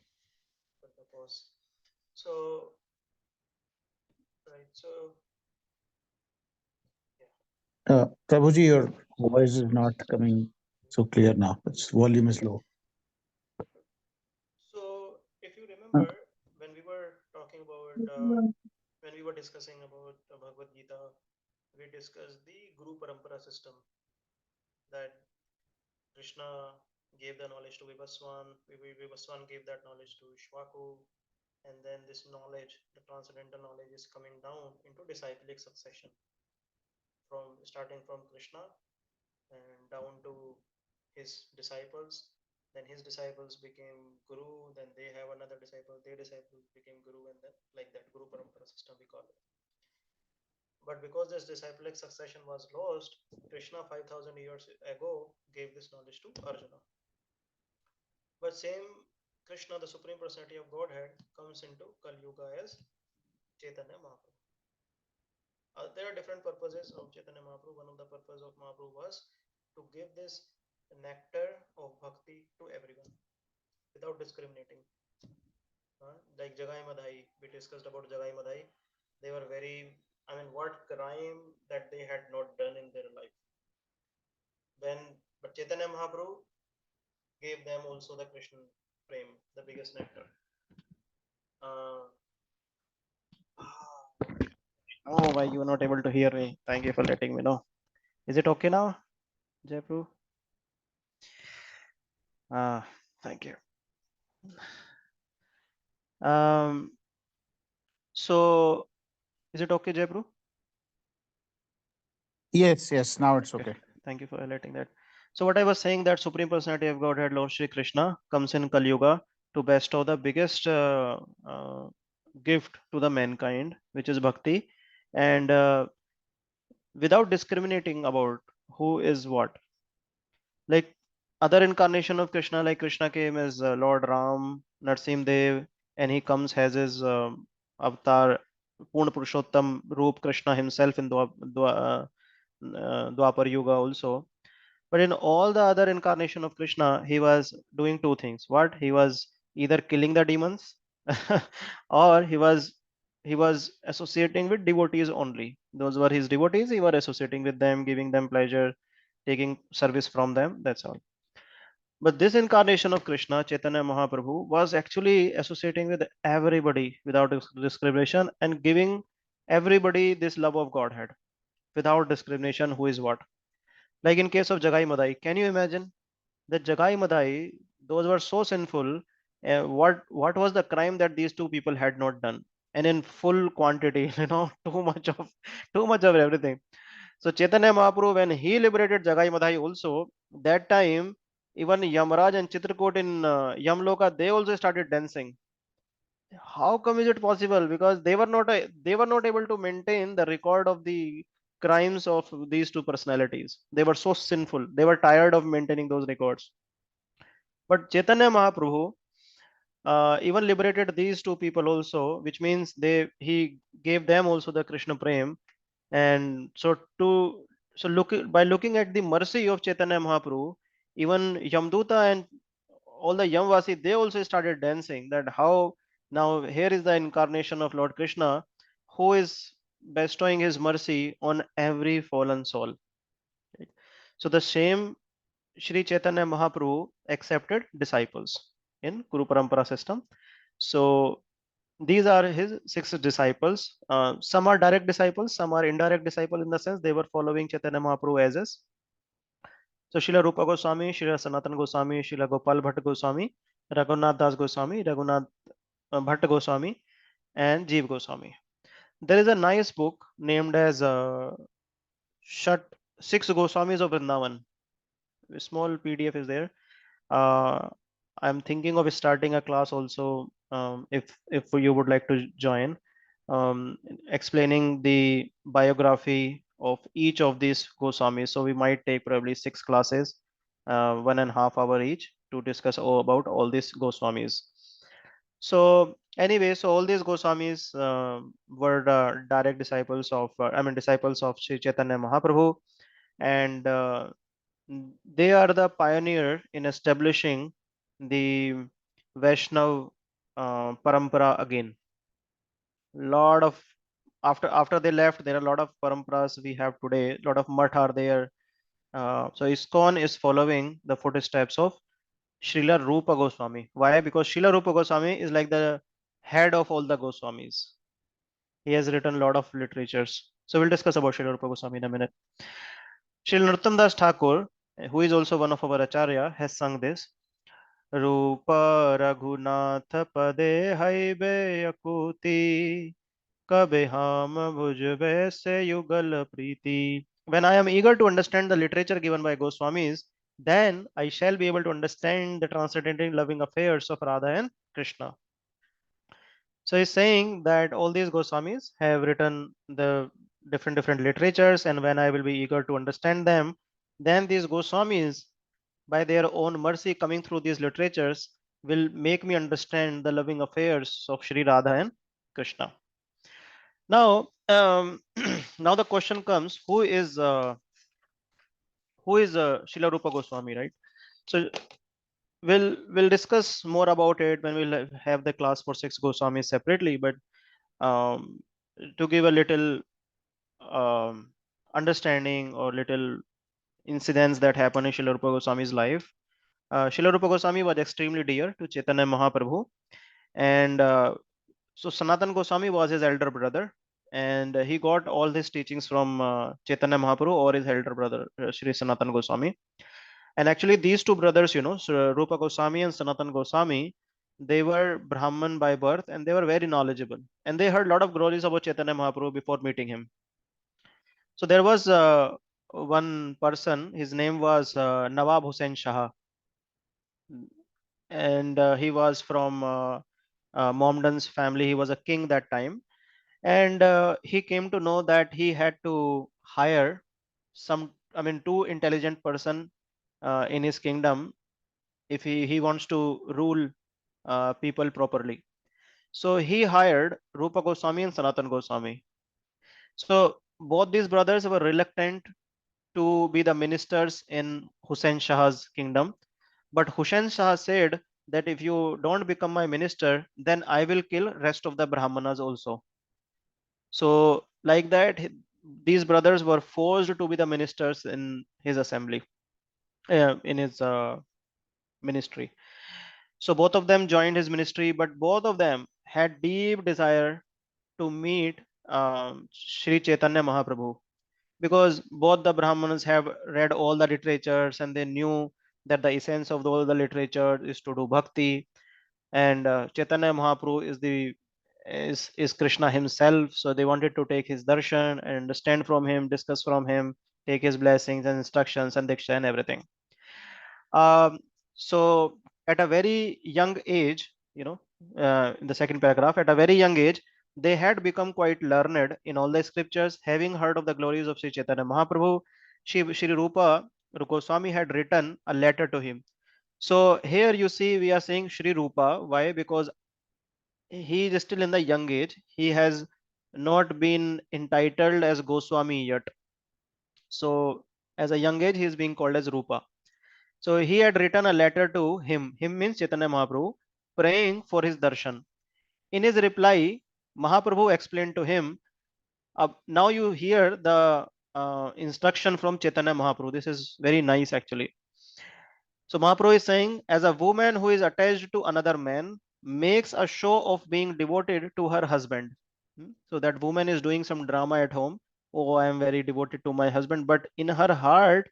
for the pause. So, right, so yeah. Prabhuji, your voice is not coming so clear now. Its volume is low. So, if you Uh, remember, when we were talking about, when we were discussing about Bhagavad Gita, we discussed the Guru Parampara system that Krishna gave the knowledge to Vivaswan, Vivaswan gave that knowledge to Shvaku, and then this knowledge, the transcendental knowledge, is coming down into disciplic succession from starting from Krishna and down to his disciples. Then his disciples became Guru, then they have another disciple, their disciples became Guru, and then like that Guru Parampara system we call it. But because this disciplic succession was lost, Krishna 5000 years ago gave this knowledge to Arjuna. But same Krishna, the Supreme Personality of Godhead, comes into Kali Yuga as Chaitanya Mahaprabhu. There are different purposes of Chaitanya Mahaprabhu. One of the purpose of Mahaprabhu was to give this nectar of bhakti to everyone without discriminating. Like Jagai Madhai, we discussed about Jagai Madhai. They were very, I mean, what crime that they had not done in their life. Then, but Chaitanya Mahaprabhu gave them also the Krishna prem, the biggest nectar. Uh, oh, why you are not able to hear me? Thank you for letting me know. Is it okay now, Jaipur? Thank you. Um, so is it okay, Jaipur? Yes, yes. Now it's Okay, okay. thank you for highlighting that. So what I was saying that Supreme Personality of Godhead, Lord Shri Krishna, comes in Kali Yuga to bestow the biggest gift to the mankind, which is bhakti, and without discriminating about who is what. Like other incarnation of Krishna, like Krishna came as Lord Ram, Narsim Dev, and he comes as his avatar, Purna Purushottam Roop Krishna himself in Dwapar Yuga also. But in all the other incarnation of Krishna, he was doing two things. What? He was either killing the demons or he was associating with devotees only. Those were his devotees, he was associating with them, giving them pleasure, taking service from them. That's all. But this incarnation of Krishna, Chaitanya Mahaprabhu, was actually associating with everybody without discrimination and giving everybody this love of Godhead without discrimination who is what. Like in case of Jagai Madai, can you imagine that Jagai Madai, those were so sinful. What was the crime that these two people had not done? And in full quantity, too much of everything. So Chaitanya Mahaprabhu, when he liberated Jagai Madhai also, that time even Yamraj and Chitrakoot in Yamloka, they also started dancing. How come is it possible? Because they were not able to maintain the record of the crimes of these two personalities. They were so sinful. They were tired of maintaining those records. But Chaitanya Mahaprabhu even liberated these two people also, which means he gave them also the Krishna Prem. And so by looking at the mercy of Chaitanya Mahaprabhu, even Yamduta and all the Yamvasi, they also started dancing. That how now here is the incarnation of Lord Krishna, who is bestowing his mercy on every fallen soul. Right? So the same Sri Chaitanya Mahaprabhu accepted disciples in Guru Parampara system. So these are his six disciples. Some are direct disciples, some are indirect disciples in the sense they were following Chaitanya Mahaprabhu as is. So Srila Rupa Goswami, Srila Sanatan Goswami, Srila Gopal Bhatt Goswami, Raghunath Das Goswami, Raghunath Bhatt Goswami, and Jeev Goswami. There is a nice book named as Shut Six Goswamis of Vrindavan. A small PDF is there. uh, I'm thinking of starting a class also, if you would like to join, explaining the biography of each of these Goswamis. So we might take probably six classes, 1.5 hours each, to discuss about all these Goswamis. So anyway, so all these Goswamis were the direct disciples of, disciples of Sri Chaitanya Mahaprabhu, and they are the pioneer in establishing the Vaishnav parampara again. Lot of after they left, there are a lot of paramparas we have today. A lot of mutt are there. So ISKCON is following the footsteps of Srila Rupa Goswami. Why? Because Srila Rupa Goswami is like the head of all the Goswamis. He has written a lot of literatures. So we'll discuss about Srila Rupa Goswami in a minute. Srila Narottam Das Thakur, who is also one of our acharya, has sung this. रूप रघुनाथ पदे हैबे अकुति कबे हम भुजबे से युगल प्रीति. When I am eager to understand the literature given by Goswamis, then I shall be able to understand the transcendental loving affairs of Radha and Krishna. So he's saying that all these Goswamis have written the different literatures, and when I will be eager to understand them, then these Goswamis, by their own mercy coming through these literatures, will make me understand the loving affairs of Sri Radha and Krishna. Now, now the question comes: who is Srila Rupa Goswami, right? So we'll discuss more about it when we'll have the class for six Goswamis separately. But um, to give a little understanding or little incidents that happened in Srila Rupa Goswami's life. Srila Rupa Goswami was extremely dear to Chaitanya Mahaprabhu, and so Sanatan Goswami was his elder brother, and he got all his teachings from Chaitanya Mahaprabhu or his elder brother, Sri Sanatan Goswami. And actually, these two brothers, so Rupa Goswami and Sanatan Goswami, they were Brahman by birth, and they were very knowledgeable, and they heard a lot of glories about Chaitanya Mahaprabhu before meeting him. So there was one person, his name was Nawab Hussain Shah, and he was from Momdan's family. He was a king that time, and he came to know that he had to hire two intelligent person in his kingdom if he wants to rule people properly. So he hired Rupa Goswami and Sanatan Goswami. So both these brothers were reluctant to be the ministers in Hussain Shah's kingdom. But Hussain Shah said that if you don't become my minister, then I will kill rest of the Brahmanas also. So like that, these brothers were forced to be the ministers in his assembly, in his ministry. So both of them joined his ministry, but both of them had deep desire to meet Sri Chaitanya Mahaprabhu, because both the Brahmanas have read all the literatures and they knew that the essence of all the literature is to do bhakti, and Chaitanya Mahaprabhu is Krishna himself. So they wanted to take his darshan and understand from him, discuss from him, take his blessings and instructions and diksha and everything. Um, so at a very young age, in the second paragraph, at a very young age, they had become quite learned in all the scriptures, having heard of the glories of Sri Chaitanya Mahaprabhu. Shri Rupa Goswami had written a letter to him. So here you see we are saying Shri Rupa. Why? Because he is still in the young age. He has not been entitled as Goswami yet. So as a young age, he is being called as Rupa. So he had written a letter to him. Him means Chaitanya Mahaprabhu, praying for his darshan. In his reply, Mahaprabhu explained to him. Now you hear the instruction from Chaitanya Mahaprabhu. This is very nice actually. So Mahaprabhu is saying, as a woman who is attached to another man makes a show of being devoted to her husband. So that woman is doing some drama at home. Oh, I am very devoted to my husband, but in her heart,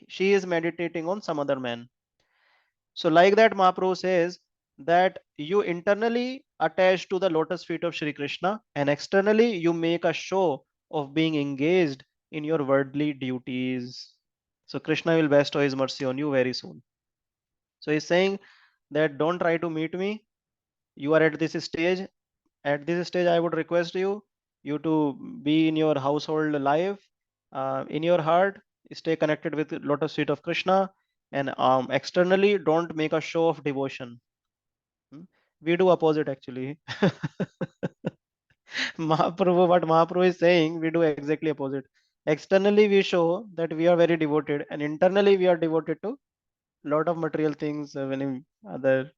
she is meditating on some other man. So, like that, Mahaprabhu says that you internally attach to the lotus feet of Sri Krishna, and externally you make a show of being engaged in your worldly duties. So, Krishna will bestow his mercy on you very soon. So, he's saying that don't try to meet me. You are at this stage. At this stage, I would request you to be in your household life, in your heart, stay connected with lotus feet of Krishna, and externally, don't make a show of devotion. Hmm? We do opposite actually. Mahaprabhu, what Mahaprabhu is saying, we do exactly opposite. Externally, we show that we are very devoted, and internally, we are devoted to lot of material things. When other,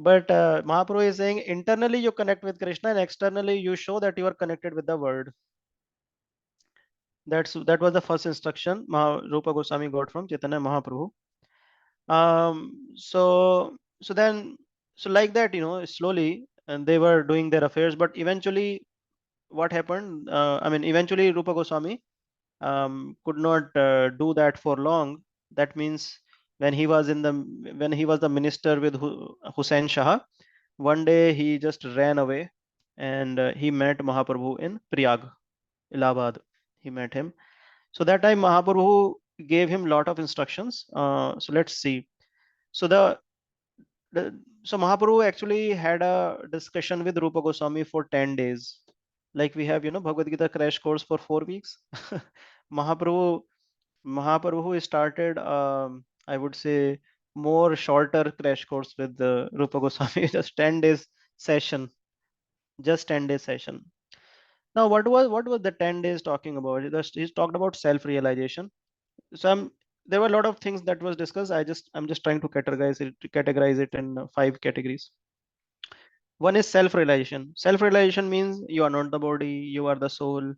but Mahaprabhu is saying internally you connect with Krishna, and externally you show that you are connected with the world. That was the first instruction Rupa Goswami got from Chaitanya Mahaprabhu. So then, so like that, slowly, and they were doing their affairs, but eventually what happened, I mean, eventually Rupa Goswami could not do that for long. That means when he was in the when he was the minister with Hussain Shah, one day he just ran away, and he met Mahaprabhu in Prayag, Allahabad. He met him. So that time Mahaprabhu gave him lot of instructions. So let's see. So so Mahaprabhu actually had a discussion with Rupa Goswami for 10 days. Like we have, Bhagavad Gita crash course for 4 weeks. Mahaprabhu Mahaprabhu started, I would say, more shorter crash course with the Rupa Goswami, just 10 days session, just 10 days session. Now, what was the 10 days talking about? He's talked about self-realization. So there were a lot of things that was discussed. I'm just trying to categorize it in 5 categories. One is self-realization. Self-realization means you are not the body, you are the soul.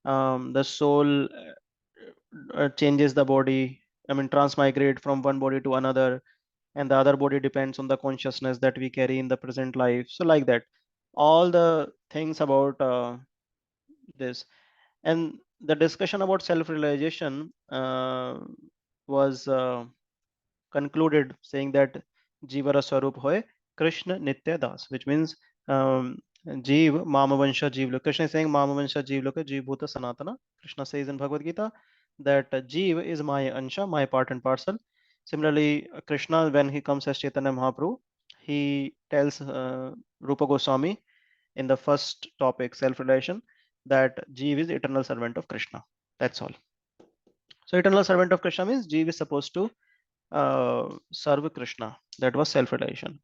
The soul changes the body. I mean, transmigrate from one body to another, and the other body depends on the consciousness that we carry in the present life. So, like that, all the things about this, and the discussion about self-realization was concluded saying that Jivara Swarup Hoy Krishna Nitya Das, which means Jeev Mamavansha Jeev Loka. Krishna is saying Mamavansha Jeev Loka Jeev Bhuta Sanatana. Krishna says in Bhagavad Gita that Jeev is my Ansha, my part and parcel. Similarly, Krishna, when he comes as Chaitanya Mahaprabhu, he tells Rupa Goswami in the first topic, self-realization, that Jeev is eternal servant of Krishna. That's all. So eternal servant of Krishna means Jeev is supposed to serve Krishna. That was self-realization.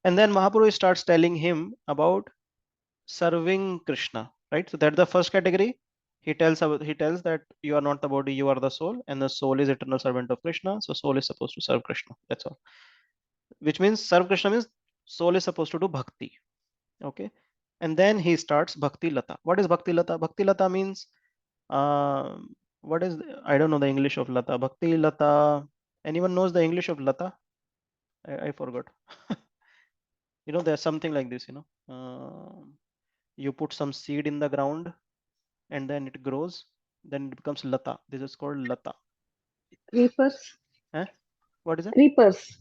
And then Mahaprabhu starts telling him about serving Krishna, right? So that's the first category. He tells that you are not the body, you are the soul, and the soul is eternal servant of Krishna. So soul is supposed to serve Krishna. That's all. Which means serve Krishna means soul is supposed to do bhakti. Okay. And then he starts Bhakti Lata. What is Bhakti Lata? Bhakti Lata means uh, what is I don't know the English of Lata. Bhakti Lata. Anyone knows the English of Lata? I forgot. There's something like this. You put some seed in the ground and then it grows. Then it becomes Lata. This is called Lata. Creepers. Eh? What is it? Creepers.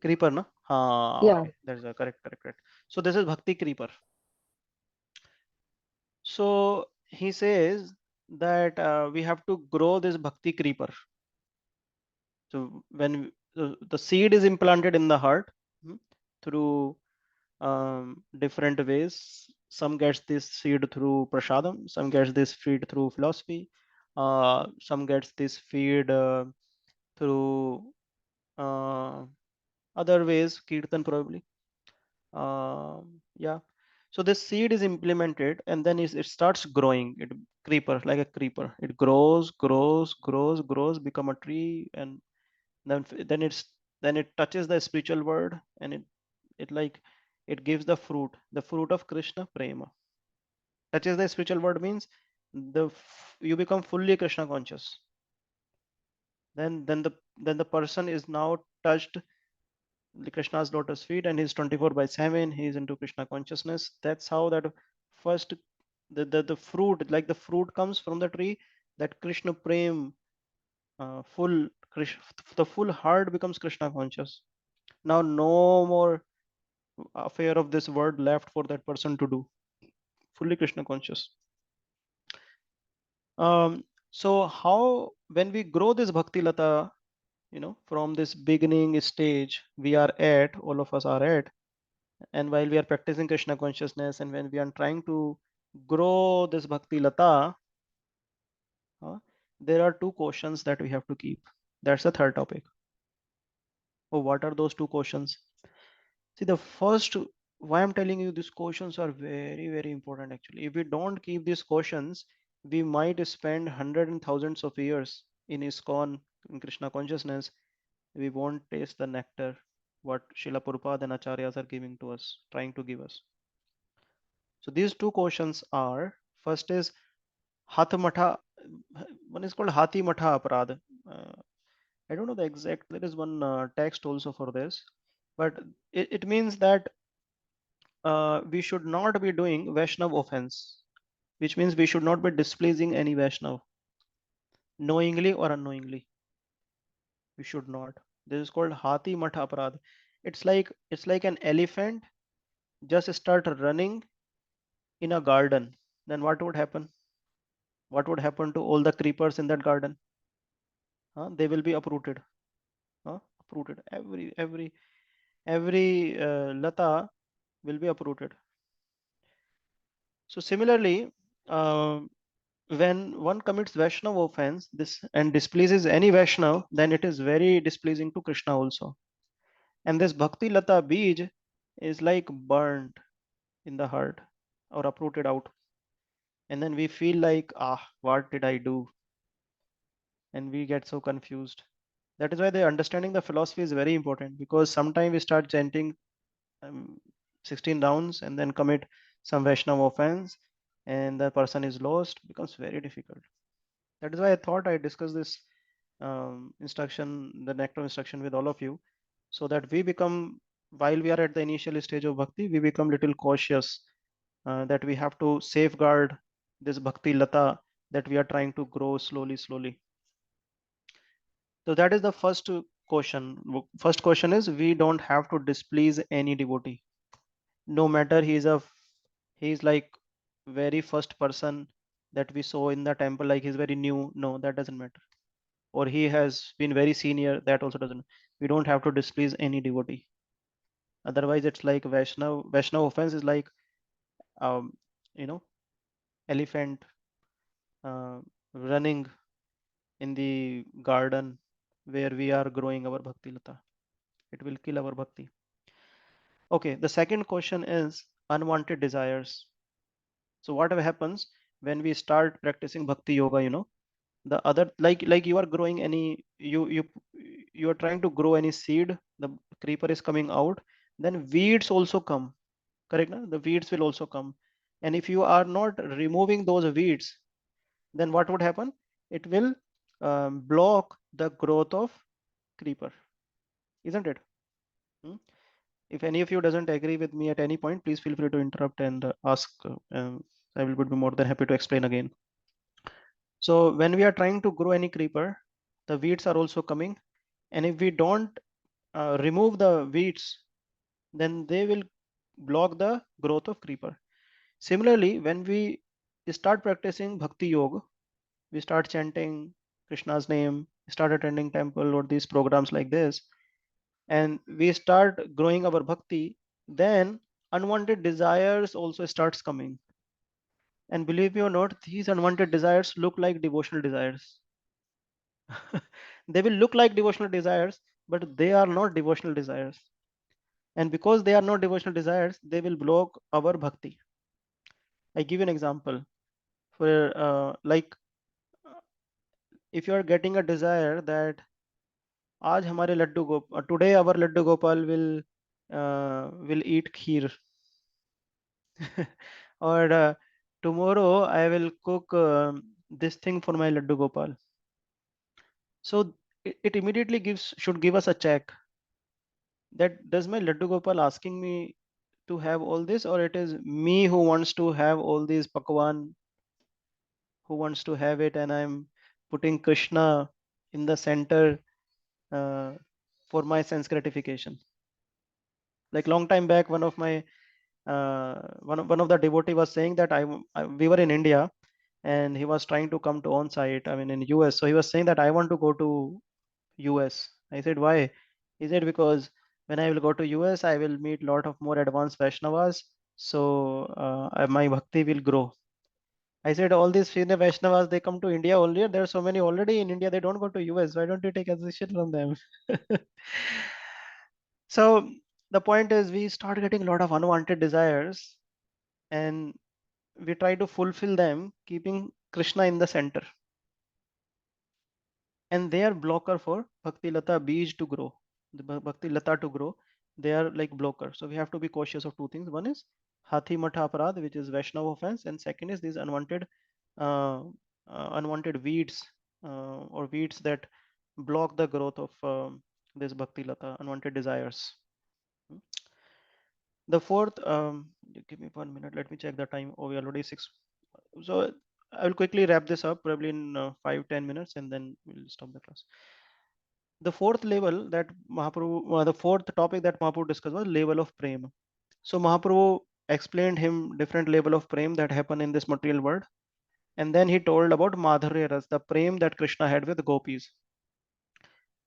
Creeper, no? Yeah. Okay, that's a correct, correct, correct. So this is Bhakti Creeper. So he says that we have to grow this Bhakti Creeper. So when the seed is implanted in the heart, through different ways. Some gets this seed through prasadam, some gets this feed through philosophy, some gets this feed through uh, other ways, kirtan probably. Yeah. So this seed is implemented and then it starts growing. It creeper like a creeper. It grows, grows, grows, grows, become a tree, and then it touches the spiritual world, and it like it gives the fruit of Krishna prema. Touches the spiritual world means you become fully Krishna conscious. Then the person is now touched the Krishna's lotus feet, and he's 24 by 7. He's into Krishna consciousness. That's how that first the fruit, like the fruit comes from the tree, that Krishna prem, full the full heart becomes Krishna conscious. Now no more affair of this word left for that person to do. Fully Krishna conscious. So how when we grow this bhakti lata, from this beginning stage we are at, all of us are at, and while we are practicing Krishna consciousness, and when we are trying to grow this bhakti lata, uh, there are two questions that we have to keep. That's the third topic. Oh, what are those two questions? See, the first, why I'm telling you these questions are very, very important actually. If we don't keep these questions, we might spend hundreds and thousands of years in ISKCON, in Krishna consciousness. We won't taste the nectar what Srila Prabhupada and Acharyas are giving to us, trying to give us. So these two questions are, first is Hatha Matha, one is called Hati Matha Aparad. Uh, I don't know the exact, there is one text also for this, but it means that we should not be doing Vaishnav offense, which means we should not be displeasing any Vaishnav, knowingly or unknowingly. We should not. This is called Hati Matha Aparad. It's like an elephant just start running in a garden. Then what would happen? What would happen to all the creepers in that garden? They will be uprooted. Uprooted. Every lata will be uprooted. So similarly, uh, when one commits Vaishnav offense this and displeases any Vaishnav, then it is very displeasing to Krishna also. And this Bhakti Lata Bij is like burnt in the heart or uprooted out. And then we feel like, what did I do? And we get so confused. That is why the understanding the philosophy is very important, because sometimes we start chanting 16 rounds and then commit some Vaishnava offense and the person is lost, becomes very difficult. That is why I thought I discuss this instruction, the nectar instruction with all of you, so that we become, while we are at the initial stage of bhakti, we become little cautious, that we have to safeguard this bhakti lata that we are trying to grow slowly, slowly. So that is the first question. First question is, we don't have to displease any devotee, no matter he's like very first person that we saw in the temple, like he's very new. No, that doesn't matter. Or he has been very senior, that also doesn't. We don't have to displease any devotee. Otherwise, it's like Vaishnav offense is like, um, you know, elephant uh, running in the garden where we are growing our bhakti lata. It will kill our bhakti. Okay, the second question is unwanted desires. So what happens when we start practicing bhakti yoga, the other, like you are growing any, you are trying to grow any seed, the creeper is coming out, then weeds also come, correct? Na? The weeds will also come. And if you are not removing those weeds, then what would happen? It will block the growth of creeper, isn't it? Hmm? If any of you doesn't agree with me at any point, please feel free to interrupt and ask. I will be more than happy to explain again. So when we are trying to grow any creeper, the weeds are also coming, and if we don't remove the weeds, then they will block the growth of creeper. Similarly, when we start practicing bhakti yoga, we start chanting Krishna's name, start attending temple or these programs like this, and we start growing our bhakti, then unwanted desires also starts coming. And believe me or not, these unwanted desires look like devotional desires. They will look like devotional desires, but they are not devotional desires. And because they are not devotional desires, they will block our bhakti. I give you an example. For like, if you are getting a desire that आज हमारे Laddu Gopal, today our laddu gopal will eat kheer, or tomorrow I will cook this thing for my laddu gopal. So it immediately should give us a check that does my laddu gopal asking me to have all this, or it is me who wants to have all these pakwan, who wants to have it, and I'm putting Krishna in the center uh, for my sense gratification. Like long time back, one of the devotee was saying that we were in India and he was trying to come to on site. I mean in US. So he was saying that I want to go to US. I said why? He said because when I will go to US, I will meet lot of more advanced Vaishnavas. So my bhakti will grow. I said all these Srina Vaishnavas they come to India only. There are so many already in India. They don't go to US. Why don't you take association from them? So the point is we start getting a lot of unwanted desires and we try to fulfill them keeping Krishna in the center, and they are blocker for Bhakti Lata Beej to grow, the Bhakti Lata to grow. They are like blocker. So we have to be cautious of two things. One is Hathi Matha Aparad, which is Vaishnava offense, and second is these uh, unwanted weeds or weeds that block the growth of this Bhakti Lata, unwanted desires. The fourth, give me 1 minute. Let me check the time. Oh, we already six. So I will quickly wrap this up, probably in 5-10 minutes, and then we'll stop the class. The fourth level that Mahaprabhu, the fourth topic that Mahaprabhu discussed was level of prema. So Mahaprabhu explained him different level of prema that happen in this material world, and then he told about Madhurya Ras, the prema that Krishna had with gopis,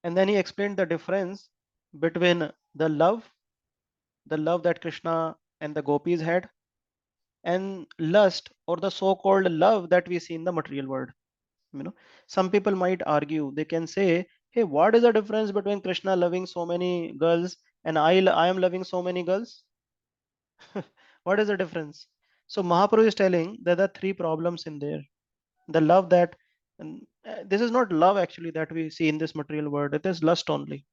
and then he explained the difference between the love that Krishna and the gopis had, and lust or the so-called love that we see in the material world. Some people might argue, they can say, hey, what is the difference between Krishna loving so many girls and I am loving so many girls? What is the difference? So Mahaprabhu is telling there are three problems in there. The love that, this is not love actually that we see in this material world, it is lust only.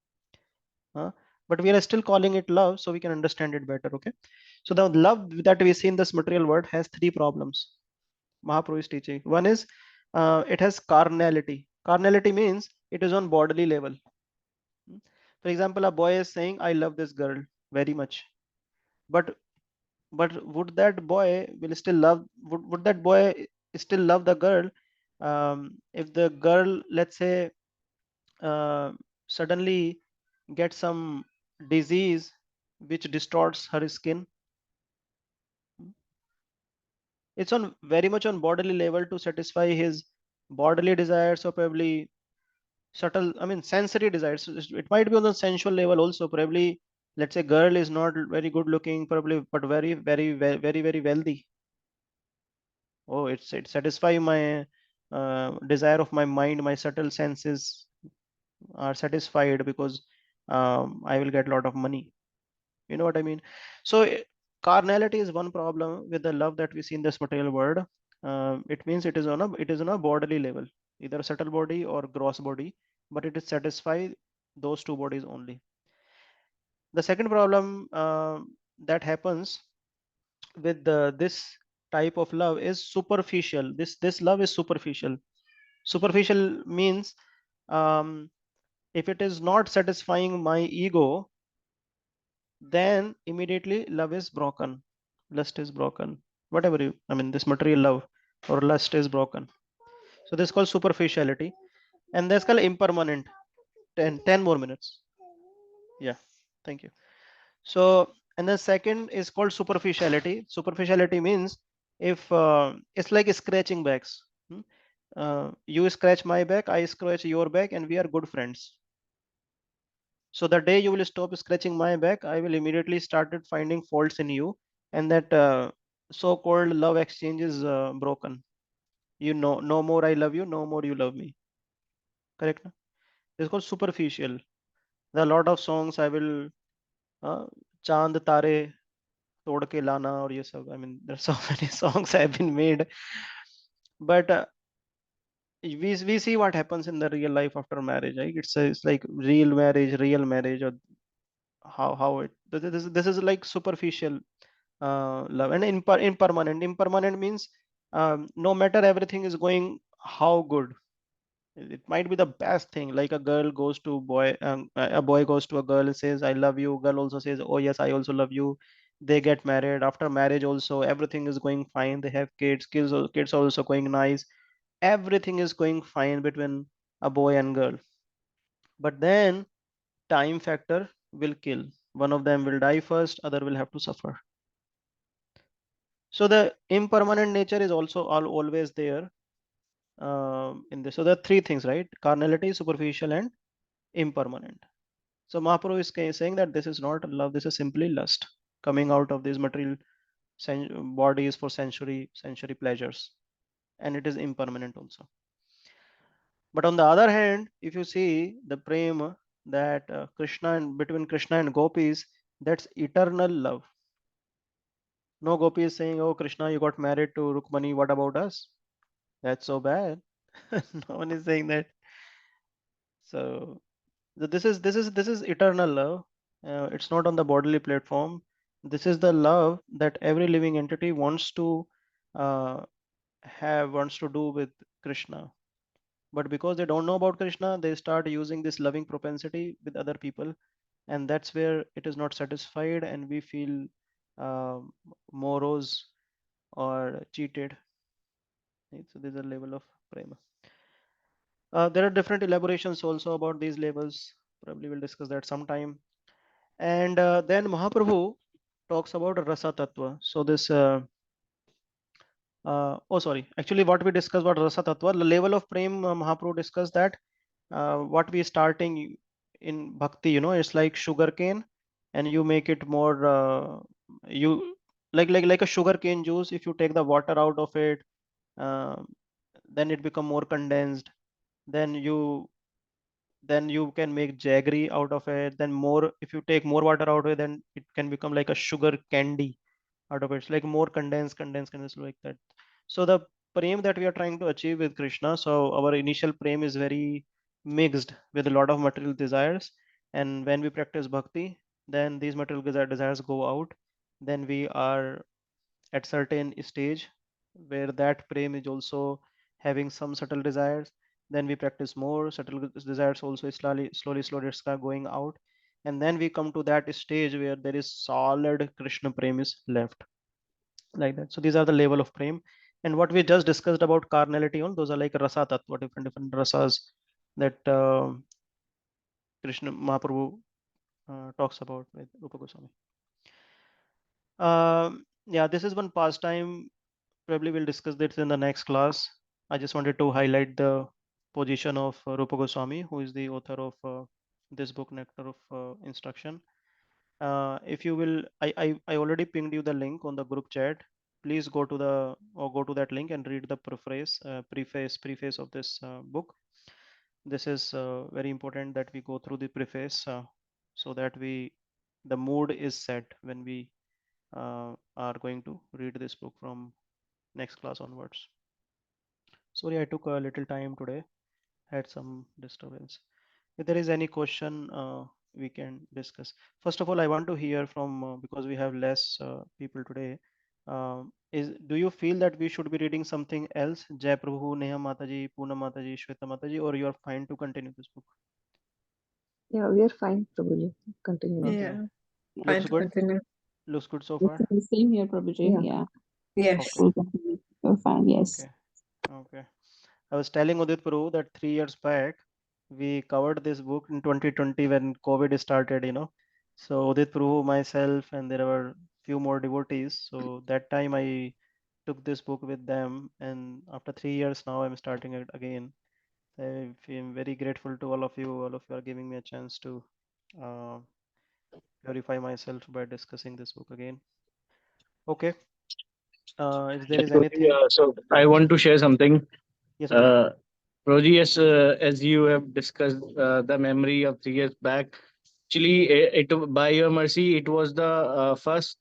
But we are still calling it love so we can understand it better. Okay, so the love that we see in this material world has three problems. Mahaprabhu is teaching. One is it has carnality. Carnality means it is on bodily level. For example, a boy is saying, "I love this girl very much," but would that boy will still love? Would that boy still love the girl if the girl, let's say, uh, suddenly gets some disease which distorts her skin? It's on very much on bodily level to satisfy his bodily desires, or probably subtle, I mean sensory desires. It might be on the sensual level also. Probably, let's say girl is not very good looking probably, but very wealthy. Oh, it satisfy my desire of my mind. My subtle senses are satisfied because I will get a lot of money. You know what I mean? So carnality is one problem with the love that we see in this material world. It means it is on a bodily level, either subtle body or gross body, but it is satisfy those two bodies only. The second problem that happens with this type of love is superficial. This love is superficial. Superficial means um, if it is not satisfying my ego, then immediately love is broken, lust is broken. Whatever you, I mean, this material love or lust is broken. So this is called superficiality. and that's called impermanent. 10 more minutes. Yeah, thank you. So, and the second is called superficiality. Superficiality means if it's like scratching backs. You scratch my back, I scratch your back, and we are good friends. So the day you will stop scratching my back, I will immediately started finding faults in you, and that so-called love exchange is broken. You know, no more I love you, no more you love me. Correct? Na? It's called superficial. There are a lot of songs I will uh, चांद तारे तोड़ के लाना और ये सब. I mean, there's so many songs have been made, but we see what happens in the real life after marriage, right? It's like real marriage, or how it this is like superficial love, and impermanent. Impermanent means no matter everything is going how good, it might be the best thing, like a girl goes to boy, a boy goes to a girl and says I love you, girl also says oh yes I also love you. They get married. After marriage also everything is going fine. They have kids are also going nice. Everything is going fine between a boy and girl. But then time factor will kill. One of them will die first, other will have to suffer. So the impermanent nature is also always there in this. So there are three things, right? Carnality, superficial, and impermanent. So Mahaprabhu is saying that this is not love, this is simply lust coming out of these material bodies for sensory pleasures, and it is impermanent also. But on the other hand, if you see the prema that Krishna and between Krishna and gopis, that's eternal love. No gopi is saying, "Oh Krishna, you got married to Rukmani. What about us? That's so bad." No one is saying that. So this is eternal love. It's not on the bodily platform. This is the love that every living entity uh, wants to do with Krishna. But because they don't know about Krishna, they start using this loving propensity with other people, and that's where it is not satisfied, and we feel uh, morose or cheated. Right? So there's a level of prema. There are different elaborations also about these levels. Probably we'll discuss that sometime. And then Mahaprabhu talks about rasa tattva. So this, oh sorry, actually what we discussed about rasa tattva, the level of prem, Mahaprabhu discussed that what we starting in bhakti, it's like sugar cane, and you make it more, you like a sugar cane juice. If you take the water out of it, uh, then it become more condensed. Then you can make jaggery out of it. Then more, if you take more water out of it, then it can become like a sugar candy out of it. It's like more condensed like that. So the prem that we are trying to achieve with Krishna, so our initial prem is very mixed with a lot of material desires, and when we practice bhakti, then these material desires go out. Then we are at certain stage where that prem is also having some subtle desires. Then we practice more subtle desires also, slowly start going out, and then we come to that stage where there is solid Krishna prem is left, like that. So these are the level of prem. And what we just discussed about carnality, all those are like rasa tattva, different rasas that Krishna Mahaprabhu talks about with Rupa Goswami. Yeah, this is one pastime. Probably we'll discuss this in the next class. I just wanted to highlight the position of Rupa Goswami, who is the author of this book, Nectar of Instruction. If you will, I already pinged you the link on the group chat. Please go to that link and read the preface of this book. This is very important that we go through the preface so that the mood is set when we are going to read this book from next class onwards. Sorry, I took a little time today, had some disturbance. If there is any question, we can discuss. First of all, I want to hear from, because we have less people today. Do you feel that we should be reading something else? Jai Prabhu, Neha Mataji, Poonam Mataji, Shweta Mataji, or you are fine to continue this book? Yeah, we are fine, Prabhuji. Continue. Okay. Yeah, fine Looks to good. continue. Looks good so It's far. the same here, Prabhuji. Yeah. Yeah. Yes. Okay. We'll continue. You're fine. Yes. Okay. Okay. I was telling Udit Prabhu that 3 years back we covered this book in 2020 when COVID started, So Udit Prabhu, myself, and there were few more devotees. So that time I took this book with them, and after 3 years now I'm starting it again. I'm very grateful to all of you. All of you are giving me a chance to uh, purify myself by discussing this book again. Okay. If there Yes, is Roji, anything, so I want to share something. yes, Udit. Uh, Roji, yes, as you have discussed the memory of 3 years back, actually, by your mercy, it was the first